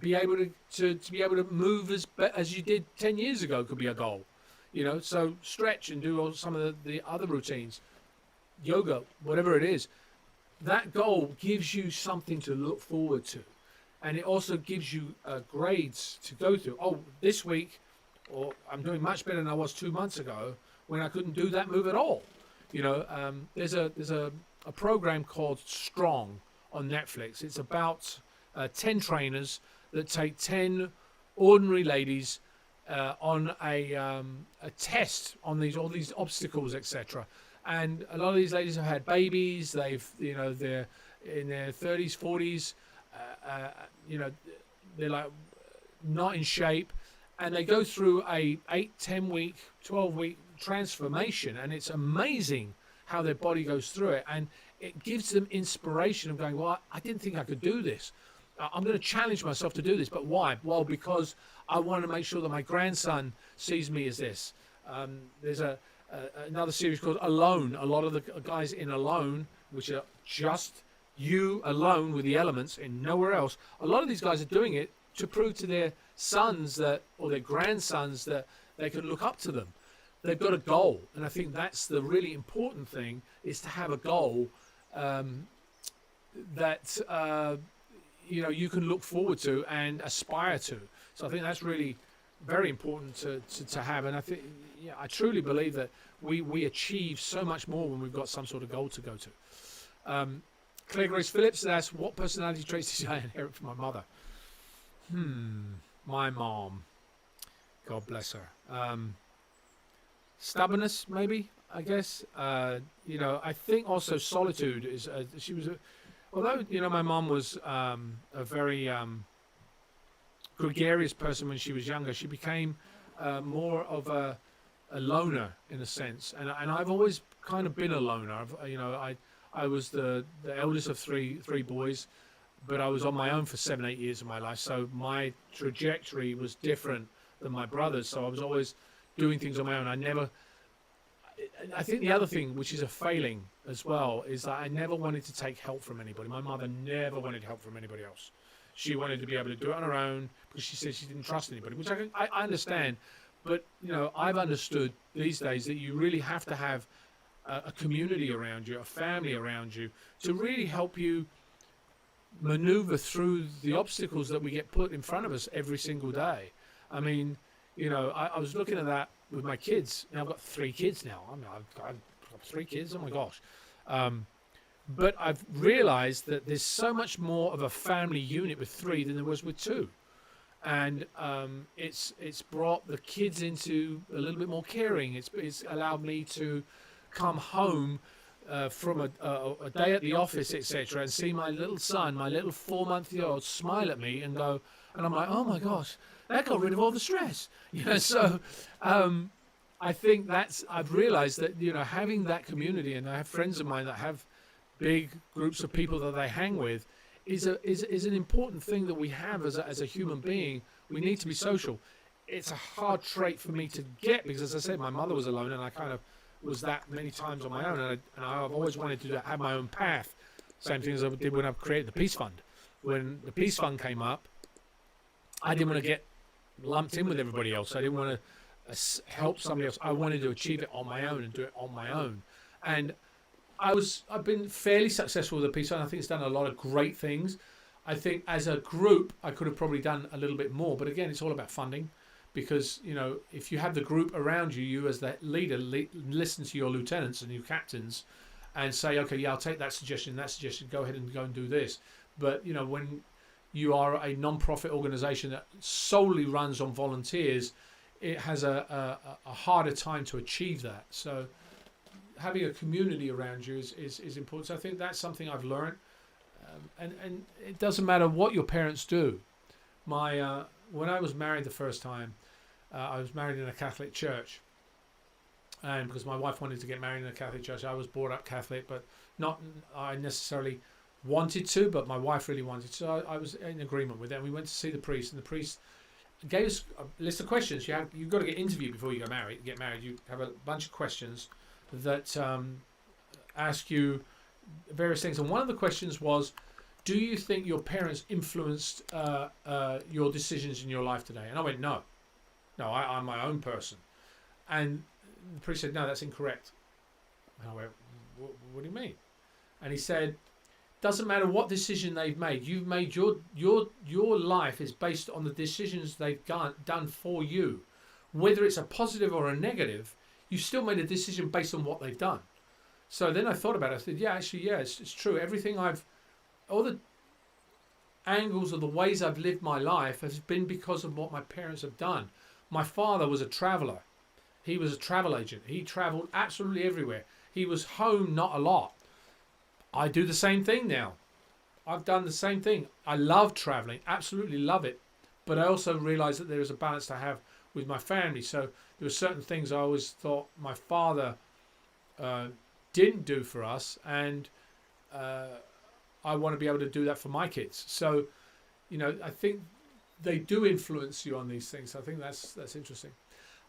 Be able to move as you did 10 years ago could be a goal. You know, so stretch and do some of the other routines, yoga, whatever it is. That goal gives you something to look forward to, and it also gives you grades to go through. Oh, this week, or I'm doing much better than I was 2 months ago when I couldn't do that move at all. You know, there's a program called Strong on Netflix. It's about 10 trainers that take 10 ordinary ladies on a test on all these obstacles, etc. And a lot of these ladies have had babies. They're in their 30s, 40s. You know, they're like not in shape, and they go through a 8, 10 week, 12 week transformation, and it's amazing how their body goes through it, and it gives them inspiration of going, well, I didn't think I could do this. I'm going to challenge myself to do this. But why? Well, because I want to make sure that my grandson sees me as this. There's another series called Alone. A lot of the guys in Alone, which are just you alone with the elements and nowhere else, a lot of these guys are doing it to prove to their sons or their grandsons that they can look up to them. They've got a goal, and I think that's the really important thing, is to have a goal that you can look forward to and aspire to. So I think that's really very important to have, and I truly believe that we achieve so much more when we've got some sort of goal to go to. Claire Grace Phillips asks, what personality traits did I inherit from my mother? My mom, God bless her. stubbornness, maybe, I guess. You know, I think also Solitude is, she was, although, you know, my mom was a very gregarious person when she was younger, she became more of a loner in a sense. And I've always kind of been a loner. You know, I was the eldest of three boys, but I was on my own for 7, 8 years of my life. So my trajectory was different than my brothers. So I was always doing things on my own. I think the other thing, which is a failing as well, is that I never wanted to take help from anybody. My mother never wanted help from anybody else. She wanted to be able to do it on her own because she said she didn't trust anybody, which I understand. But, you know, I've understood these days that you really have to have a community around you, a family around you, to really help you maneuver through the obstacles that we get put in front of us every single day. I mean, you know, I was looking at that with my kids. Now I've got 3 kids now. I mean, I've got 3 kids. Oh my gosh. But I've realized that there's so much more of a family unit with 3 than there was with 2. And it's brought the kids into a little bit more caring. It's allowed me to come home from a day at the office, etc., and see my little son, my little 4-month-old, smile at me and go, and I'm like, oh my gosh, that got rid of all the stress. You know, so I think I've realized that, you know, having that community, and I have friends of mine that have big groups of people that they hang with, is an important thing that we have as a human being. We need to be social. It's a hard trait for me to get because, as I said, my mother was alone, and I kind of was that many times on my own, and I've always wanted to have my own path. Same thing as I did when I created the Peace Fund. When the Peace Fund came up, I didn't want to get lumped in with everybody else. I didn't want to help somebody else. I wanted to achieve it on my own and do it on my own. And I've been fairly successful with the Peace Fund. I think it's done a lot of great things. I think as a group, I could have probably done a little bit more. But again, it's all about funding. Because, you know, if you have the group around you, you as the leader, listen to your lieutenants and your captains and say, okay, yeah, I'll take that suggestion, go ahead and go and do this. But, you know, when you are a non-profit organization that solely runs on volunteers, it has a harder time to achieve that. So having a community around you is important. So I think that's something I've learned. And it doesn't matter what your parents do. When I was married the first time, I was married in a Catholic church, and because my wife wanted to get married in a Catholic church, I was brought up Catholic, but not I necessarily wanted to, but my wife really wanted to. So I was in agreement with them. We went to see the priest, and the priest gave us a list of questions. You've got to get interviewed before you get married. You have a bunch of questions that ask you various things, and one of the questions was, do you think your parents influenced your decisions in your life today? And I went, no, I'm my own person. And the priest said, no, that's incorrect. And I went, what do you mean? And he said, doesn't matter what decision they've made. You've made your life is based on the decisions they've done for you. Whether it's a positive or a negative, you still made a decision based on what they've done. So then I thought about it. I said, it's true. Everything all the angles of the ways I've lived my life has been because of what my parents have done. My father was a traveller. He was a travel agent. He travelled absolutely everywhere. He was home not a lot. I do the same thing now. I've done the same thing. I love travelling, absolutely love it. But I also realise that there is a balance to have with my family. So there were certain things I always thought my father didn't do for us, and I want to be able to do that for my kids. So, you know, I think they do influence you on these things. I think that's interesting.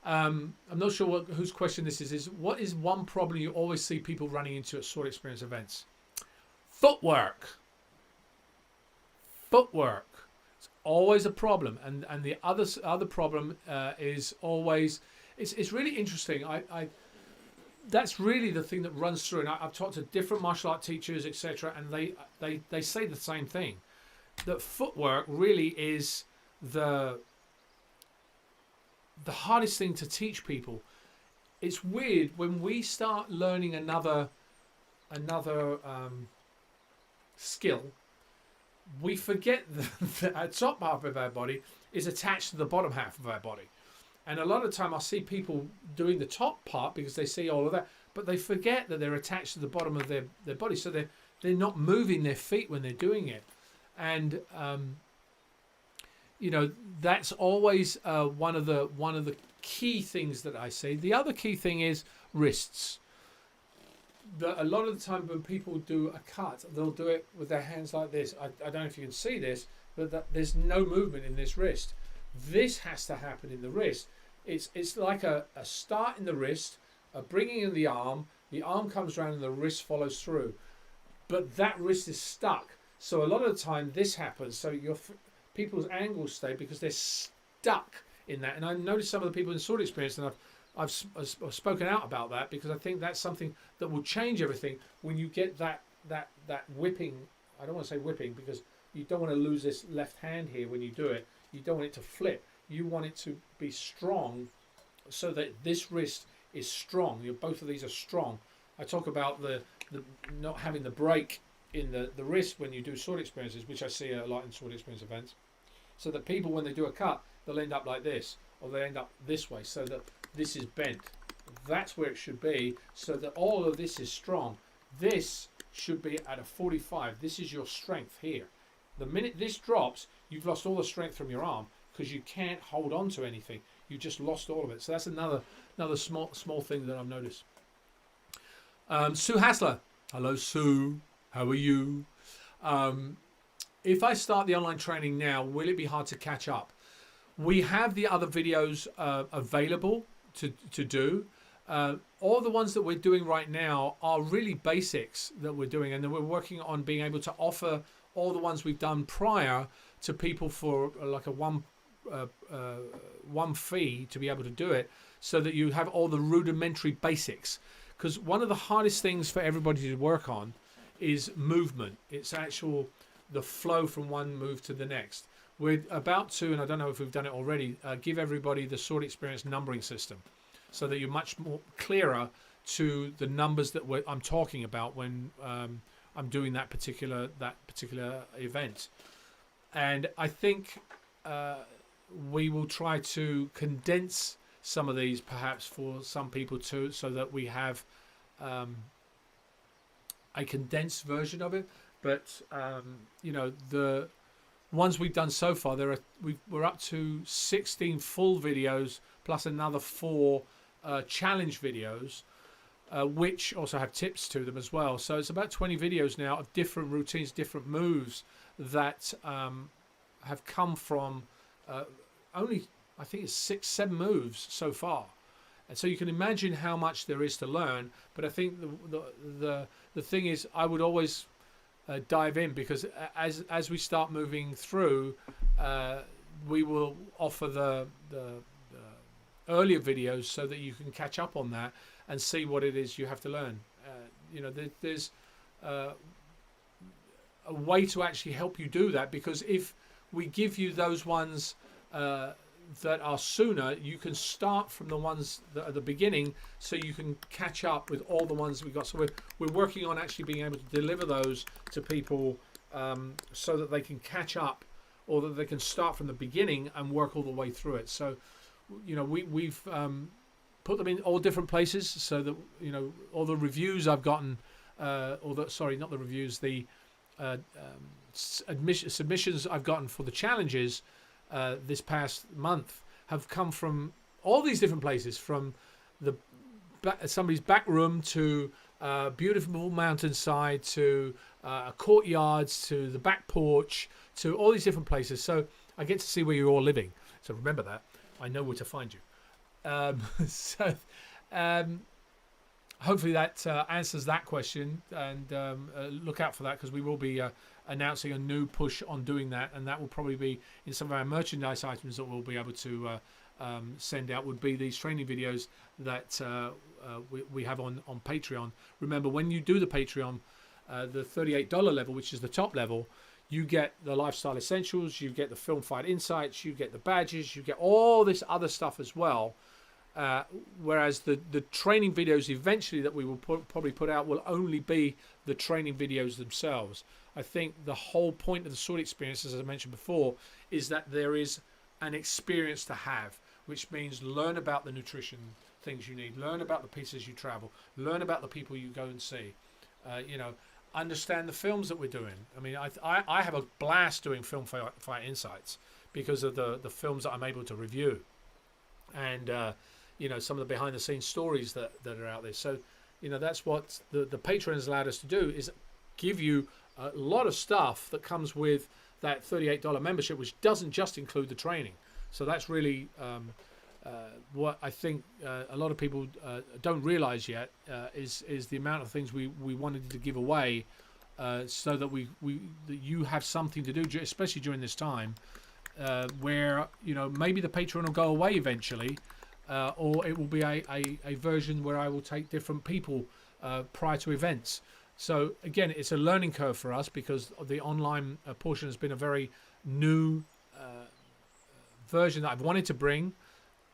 I'm not sure whose question this is. What is one problem you always see people running into at Sword Experience events? Footwork. It's always a problem. And the other problem is always, it's really interesting. That's really the thing that runs through. And I've talked to different martial art teachers, etc., and they say the same thing. That footwork really is the hardest thing to teach people. It's weird when we start learning another skill, we forget that the top half of our body is attached to the bottom half of our body. And a lot of the time I see people doing the top part because they see all of that, but they forget that they're attached to the bottom of their body. So they're not moving their feet when they're doing it. And, you know, that's always one of the key things that I see. The other key thing is wrists. A lot of the time when people do a cut, they'll do it with their hands like this. I don't know if you can see this, but there's no movement in this wrist. This has to happen in the wrist. It's like a start in the wrist, a bringing in the arm comes around and the wrist follows through. But that wrist is stuck. So a lot of the time this happens. So people's angles stay because they're stuck in that. And I noticed some of the people in sword experience, and I've spoken out about that because I think that's something that will change everything when you get that whipping. I don't want to say whipping because you don't want to lose this left hand here when you do it. You don't want it to flip. You want it to be strong so that this wrist is strong. Both of these are strong. I talk about the not having the break in the wrist when you do sword experiences, which I see a lot in sword experience events. So that people, when they do a cut, they'll end up like this, or they end up this way, so that this is bent. That's where it should be, so that all of this is strong. This should be at a 45. This is your strength here. The minute this drops, you've lost all the strength from your arm because you can't hold on to anything. You just lost all of it. So that's another small thing that I've noticed. Sue Hassler. Hello, Sue. How are you? If I start the online training now, will it be hard to catch up? We have the other videos available to do. All the ones that we're doing right now are really basics that we're doing, and then we're working on being able to offer all the ones we've done prior to people for like a one fee to be able to do it, so that you have all the rudimentary basics. Because one of the hardest things for everybody to work on is movement. It's the flow from one move to the next. We're about to, and I don't know if we've done it already, give everybody the sword experience numbering system, so that you're much more clearer to the numbers that I'm talking about when I'm doing that particular event. And I think we will try to condense some of these perhaps for some people too, so that we have a condensed version of it. But you know, the ones we've done so far, we're up to 16 full videos plus another 4 challenge videos, which also have tips to them as well. So it's about 20 videos now of different routines, different moves that have come from only, I think it's 6-7 moves so far. And so you can imagine how much there is to learn. But I think the thing is, I would always dive in, because as we start moving through, we will offer the earlier videos so that you can catch up on that and see what it is you have to learn. You know, there's a way to actually help you do that, because if we give you those ones that are sooner, you can start from the ones that are the beginning, so you can catch up with all the ones we got. So we're working on actually being able to deliver those to people, so that they can catch up, or that they can start from the beginning and work all the way through it. So, you know, we've put them in all different places, so that, you know, all the reviews I've gotten, sorry, not the reviews, the submissions I've gotten for the challenges this past month have come from all these different places, from somebody's back room to beautiful mountainside to courtyards to the back porch to all these different places. So I get to see where you're all living. So remember that. I know where to find you. Hopefully that answers that question, and look out for that, because we will be announcing a new push on doing that, and that will probably be in some of our merchandise items that we'll be able to send out, would be these training videos that we have on Patreon. Remember, when you do the Patreon, the $38 level, which is the top level, you get the lifestyle essentials, you get the film fight insights, you get the badges, you get all this other stuff as well. Whereas the training videos eventually that we will probably put out will only be the training videos themselves. I think the whole point of the sword experience, as I mentioned before, is that there is an experience to have. which means learn about the nutrition things you need, learn about the places you travel, learn about the people you go and see, you know, understand the films that we're doing. I mean, I have a blast doing Film Fight Insights because of the films that I'm able to review, and you know, some of the behind the scenes stories that are out there. So, you know, that's what the Patreon has allowed us to do, is give you a lot of stuff that comes with that $38 membership, which doesn't just include the training. So that's really what I think a lot of people don't realize yet, is the amount of things we wanted to give away, so that that you have something to do, especially during this time, where, you know, maybe the Patreon will go away eventually, or it will be a version where I will take different people prior to events. So again, it's a learning curve for us, because the online portion has been a very new version that I've wanted to bring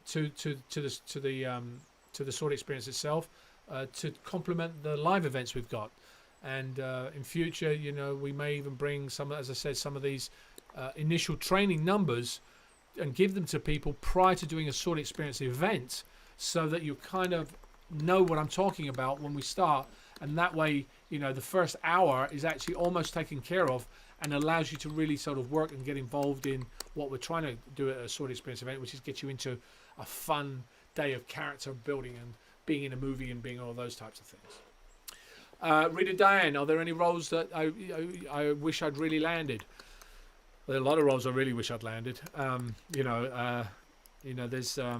to the sword experience itself, to complement the live events we've got. And in future, you know, we may even bring some, as I said, some of these initial training numbers and give them to people prior to doing a sword experience event, so that you kind of know what I'm talking about when we start. And that way, you know, the first hour is actually almost taken care of, and allows you to really sort of work and get involved in what we're trying to do at a sword experience event, which is get you into a fun day of character building and being in a movie and being all those types of things. Rita Diane, are there any roles that I wish I'd really landed? There are a lot of roles I really wish I'd landed. You know, there's. I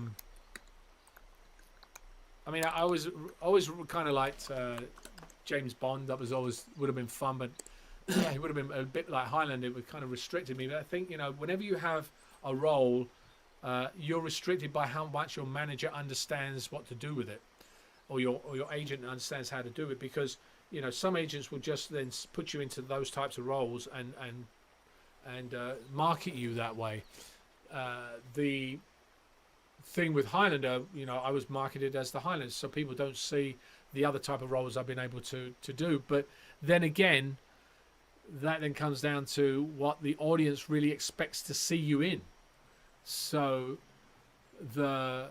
mean, I always kind of liked James Bond. That was always would have been fun, but it would have been a bit like Highlander. It would kind of restricted me. But I think, you know, whenever you have a role, you're restricted by how much your manager understands what to do with it, or your agent understands how to do it. Because, you know, some agents will just then put you into those types of roles and market you that way. The thing with Highlander, you know, I was marketed as the Highlander, so people don't see the other type of roles I've been able to do. But then again, that then comes down to what the audience really expects to see you in. So the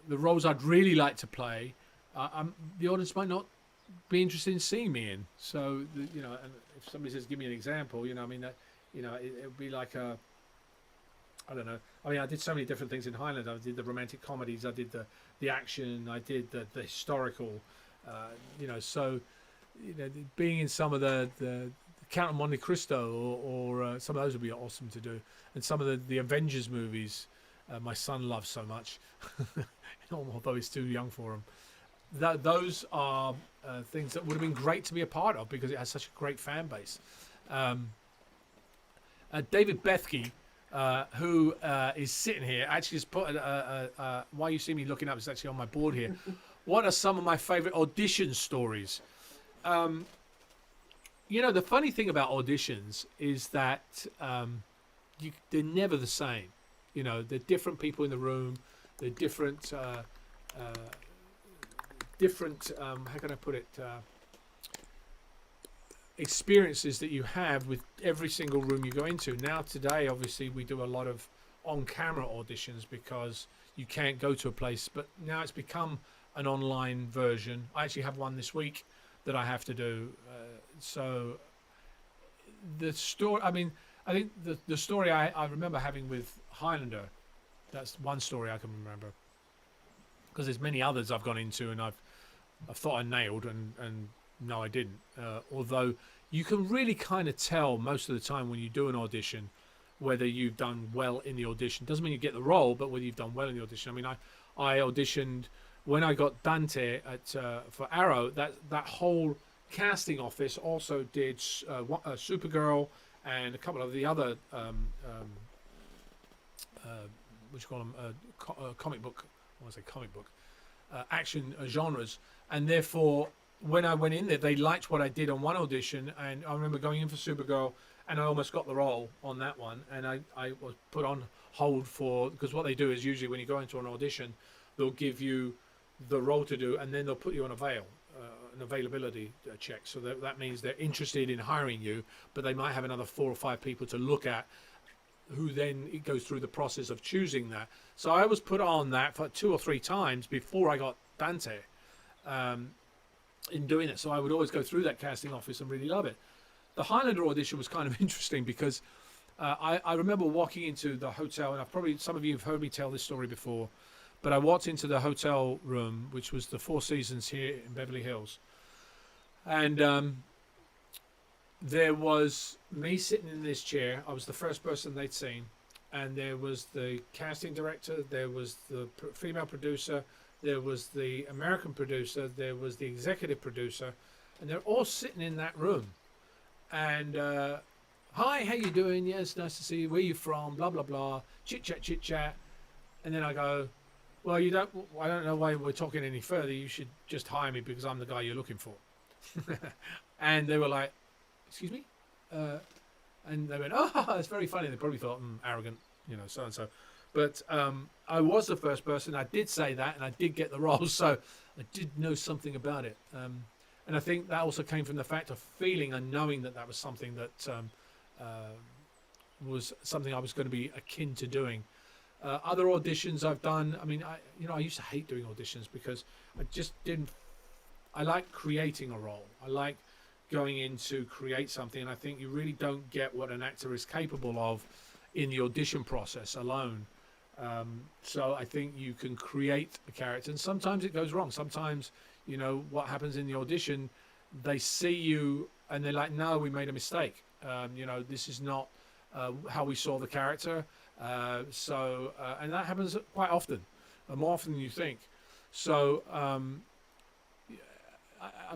roles I'd really like to play, the audience might not be interested in seeing me in. So you know, and if somebody says, give me an example, you know, I mean, that, you know, it would be like a, I don't know. I mean, I did so many different things in Highlander. I did the romantic comedies, I did the action, I did the historical, you know. So, you know, being in some of the Count of Monte Cristo or some of those would be awesome to do. And some of the Avengers movies, my son loves so much, although he's too young for them. Those are things that would have been great to be a part of, because it has such a great fan base. David Bethke, who is sitting here, actually has put why you see me looking up is actually on my board here. What are some of my favorite audition stories? You know, the funny thing about auditions is that they're never the same. You know, they're different people in the room. They're different how can I put it, experiences that you have with every single room you go into. Now today, obviously, we do a lot of on-camera auditions because you can't go to a place, but now it's become an online version. I actually have one this week that I have to do. So the story, I mean, I think the story I remember having with Highlander, that's one story I can remember, because there's many others I've gone into and I've thought I nailed, and no, I didn't. Although you can really kind of tell most of the time when you do an audition whether you've done well in the audition. Doesn't mean you get the role, but whether you've done well in the audition. I mean, I auditioned when I got Dante for Arrow. That whole casting office also did Supergirl and a couple of the other what you call them, comic book. I want to say comic book action genres, and therefore, when I went in there, they liked what I did on one audition, and I remember going in for Supergirl, and I almost got the role on that one, and I was put on hold because what they do is usually when you go into an audition, they'll give you the role to do, and then they'll put you on an availability check. So that means they're interested in hiring you, but they might have another 4 or 5 people to look at who then it goes through the process of choosing that. So I was put on that for 2 or 3 times before I got Dante in doing it. So I would always go through that casting office and really love it. The Highlander audition was kind of interesting because I remember walking into the hotel, and I've probably, some of you have heard me tell this story before, but I walked into the hotel room, which was the Four Seasons here in Beverly Hills, and there was me sitting in this chair. I was the first person they'd seen, and there was the casting director, there was the female producer, there was the American producer, there was the executive producer, and they're all sitting in that room. And hi, how you doing? Yes, nice to see you. Where you from? Blah blah blah. Chit chat, chit chat. And then I go, well, I don't know why we're talking any further. You should just hire me because I'm the guy you're looking for. And they were like, excuse me? And they went, oh, it's very funny. They probably thought, arrogant, so and so. But I was the first person. I did say that, and I did get the role, so I did know something about it. And I think that also came from the fact of feeling and knowing that that was something that was something I was going to be akin to doing. Other auditions I've done, I mean, I used to hate doing auditions because I just didn't. I like creating a role. I like going in to create something, and I think you really don't get what an actor is capable of in the audition process alone. So I think you can create a character, and sometimes it goes wrong. Sometimes, what happens in the audition, they see you and they're like, no, we made a mistake. This is not how we saw the character. And that happens quite often, more often than you think. So I'm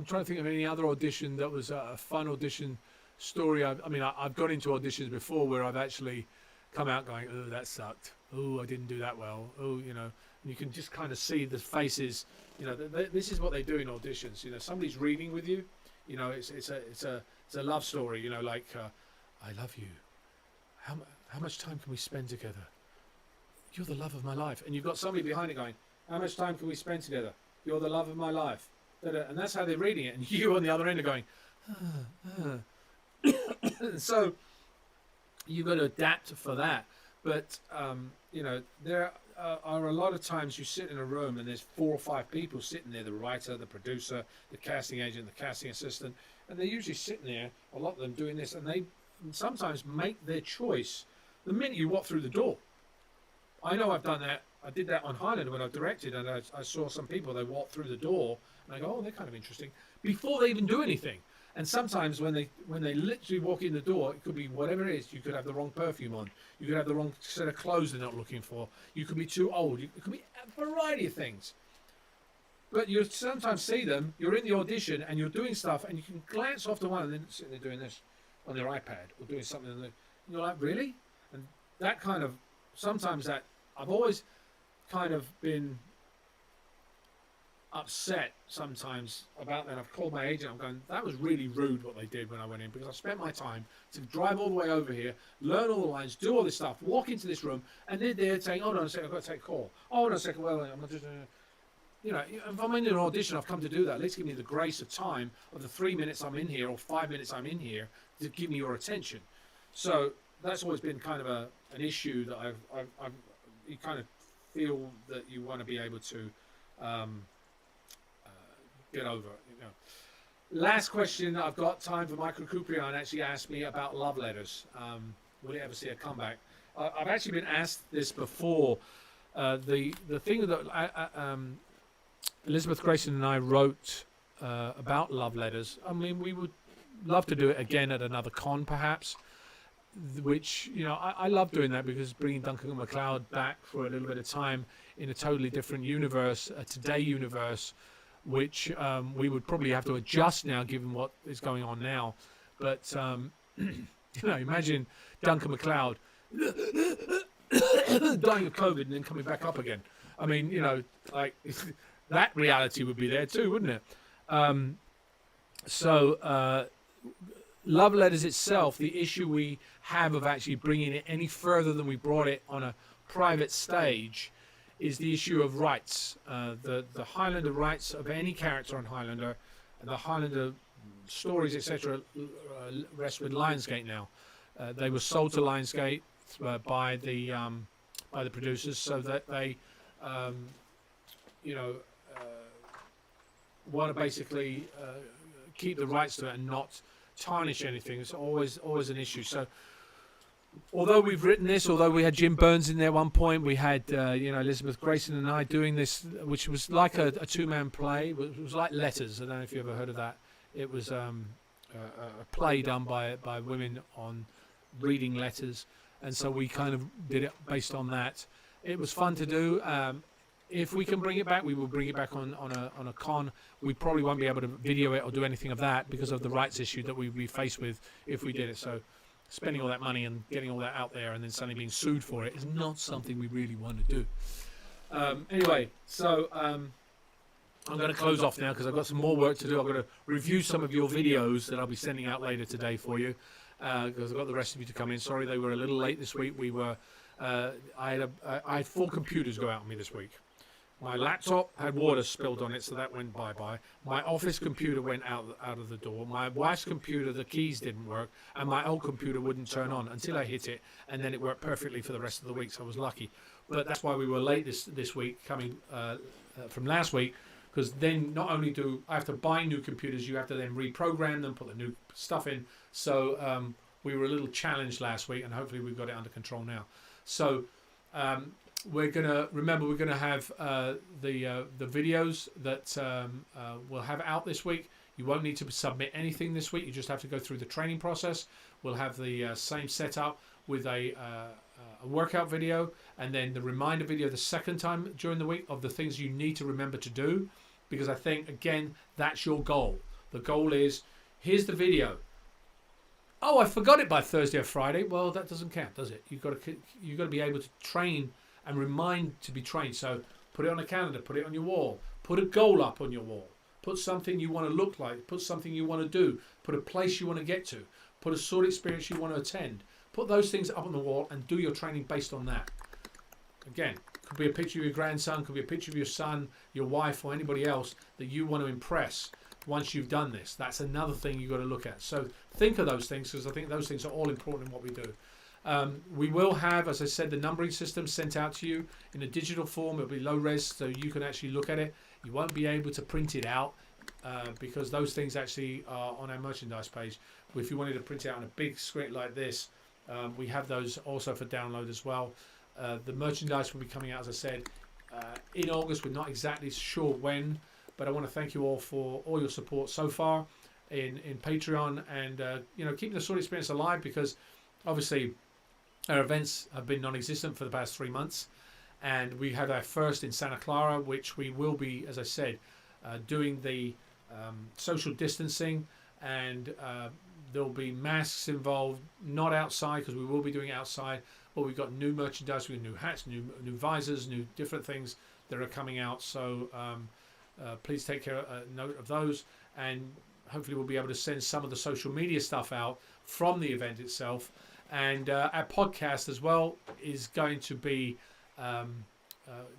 trying to think of any other audition that was a fun audition story. I've got into auditions before where I've actually come out going, oh, that sucked. Oh, I didn't do that well. Oh, and you can just kind of see the faces. This is what they do in auditions. Somebody's reading with you. It's a love story. Like I love you. How much time can we spend together? You're the love of my life. And you've got somebody behind it going, how much time can we spend together? You're the love of my life. And that's how they're reading it. And you on the other end are going, So you've got to adapt for that. But, there are a lot of times you sit in a room and there's 4 or 5 people sitting there, the writer, the producer, the casting agent, the casting assistant, and they're usually sitting there, a lot of them doing this, and they sometimes make their choice the minute you walk through the door. I know I've done that. I did that on Highlander when I directed, and I saw some people, they walk through the door, and I go, oh, they're kind of interesting, before they even do anything. And sometimes when they literally walk in the door, it could be whatever it is. You could have the wrong perfume on. You could have the wrong set of clothes they're not looking for. You could be too old. It could be a variety of things. But you sometimes see them, you're in the audition, and you're doing stuff, and you can glance off to one, and then sitting there doing this on their iPad, or doing something, and you're like, really? And that kind of, sometimes that, I've always kind of been upset sometimes about that. I've called my agent, I'm going, that was really rude what they did when I went in, because I spent my time to drive all the way over here, learn all the lines, do all this stuff, walk into this room, and they're there saying, hold on a second, I've got to take a call. Oh, hold on a second, well, I'm not just, if I'm in an audition, I've come to do that. Let's give me the grace of time of the 3 minutes I'm in here or 5 minutes I'm in here to give me your attention. So that's always been kind of an issue that I've you kind of feel that you want to be able to get over. Last question I've got time for. Michael Kuprian actually asked me about love letters. Will it ever see a comeback? I've actually been asked this before. The thing that Elizabeth Grayson and I wrote about love letters, I mean, we would love to do it again at another con perhaps, which, I love doing that, because bringing Duncan MacLeod back for a little bit of time in a totally different universe, a today universe, which we would probably have to adjust now given what is going on now. But, imagine Duncan MacLeod dying of COVID and then coming back up again. I mean, like that reality would be there too, wouldn't it? Love letters itself, the issue we have of actually bringing it any further than we brought it on a private stage is the issue of rights. The Highlander rights of any character on Highlander, and the Highlander stories, etc., rest with Lionsgate now. They were sold to Lionsgate by the producers, so that they, you know, want to basically keep the rights to it and not tarnish anything. It's always an issue. So although we've written this, although we had Jim Burns in there at one point, we had Elizabeth Grayson and I doing this, which was like a two-man play. It was like Letters. I don't know if you ever heard of that. It was a play done by women on reading letters, and so we kind of did it based on that. It was fun to do. If we can bring it back, we will bring it back on a con. We probably won't be able to video it or do anything of that because of the rights issue that we'd be faced with if we did it. So spending all that money and getting all that out there and then suddenly being sued for it is not something we really want to do. Anyway, so I'm going to close off now because I've got some more work to do. I've got to review some of your videos that I'll be sending out later today for you because I've got the rest of you to come in. Sorry they were a little late this week. I had 4 computers go out on me this week. My laptop had water spilled on it, so that went bye-bye. My office computer went out of the door. My wife's computer, the keys didn't work, and my old computer wouldn't turn on until I hit it, and then it worked perfectly for the rest of the week, so I was lucky. But that's why we were late this week, coming from last week, because then not only do I have to buy new computers, you have to then reprogram them, put the new stuff in. So we were a little challenged last week, and hopefully we've got it under control now. So we're gonna have the videos that we'll have out this week. You won't need to submit anything this week. You just have to go through the training process. We'll have the same setup with a workout video, and then the reminder video the second time during the week of the things you need to remember to do, because I think again that's your goal. The goal is, here's the video. Oh, I forgot it by Thursday or Friday. Well, that doesn't count, does it? You've got to be able to train and remind to be trained. So put it on a calendar, put it on your wall, put a goal up on your wall, put something you want to look like, put something you want to do, put a place you want to get to, put a sort of experience you want to attend. Put those things up on the wall and do your training based on that. Again, could be a picture of your grandson, could be a picture of your son, your wife, or anybody else that you want to impress once you've done this. That's another thing you've got to look at. So think of those things, because I think those things are all important in what we do. We will have, as I said, the numbering system sent out to you in a digital form. It'll be low res, so you can actually look at it. You won't be able to print it out because those things actually are on our merchandise page. If you wanted to print it out on a big screen like this, we have those also for download as well. The merchandise will be coming out, as I said, in August. We're not exactly sure when, but I want to thank you all for all your support so far in Patreon, and keeping the Sword Experience alive, because obviously our events have been non-existent for the past 3 months, and we have our first in Santa Clara, which we will be, as I said, doing the social distancing, and there'll be masks involved, not outside, because we will be doing it outside, but we've got new merchandise, we've got new hats, new visors, new different things that are coming out. So please take note of those, and hopefully we'll be able to send some of the social media stuff out from the event itself. And our podcast as well is going to be,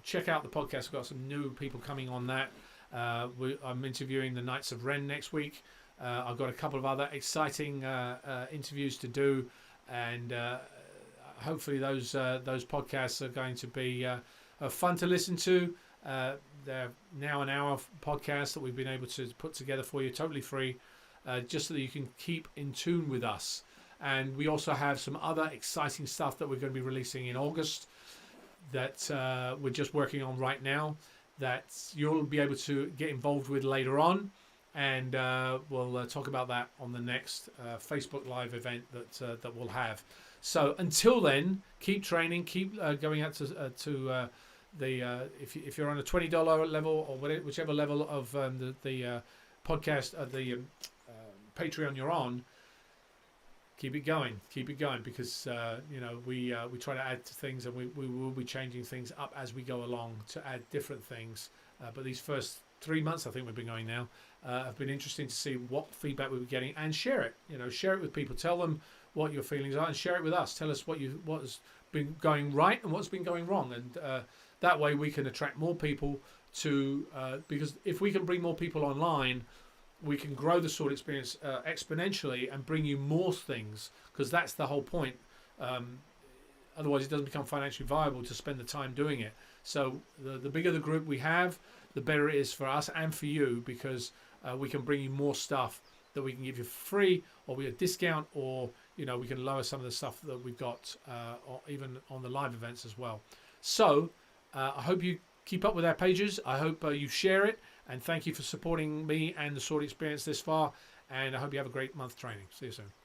check out the podcast. We've got some new people coming on that. I'm interviewing the Knights of Ren next week. I've got a couple of other exciting interviews to do, and hopefully those podcasts are going to be fun to listen to. They're now an hour podcast that we've been able to put together for you, totally free, just so that you can keep in tune with us. And we also have some other exciting stuff that we're going to be releasing in August that we're just working on right now, that you'll be able to get involved with later on. And we'll talk about that on the next Facebook Live event that we'll have. So until then, keep training, keep going out to if you're on a $20 level or whichever level of the podcast, the Patreon you're on. Keep it going, because we try to add to things, and we will be changing things up as we go along to add different things. But these first 3 months, I think we've been going now, have been interesting to see what feedback we're getting, and share it. Share it with people. Tell them what your feelings are, and share it with us. Tell us what has been going right and what's been going wrong, and that way we can attract more people to. Because if we can bring more people online, we can grow the Sword Experience exponentially and bring you more things, because that's the whole point. otherwise it doesn't become financially viable to spend the time doing it. So the bigger the group we have, the better it is for us and for you, because we can bring you more stuff that we can give you for free, or we a discount, or we can lower some of the stuff that we've got, or even on the live events as well. So I hope you keep up with our pages. I hope you share it, and thank you for supporting me and the Sword Experience this far. And I hope you have a great month training. See you soon.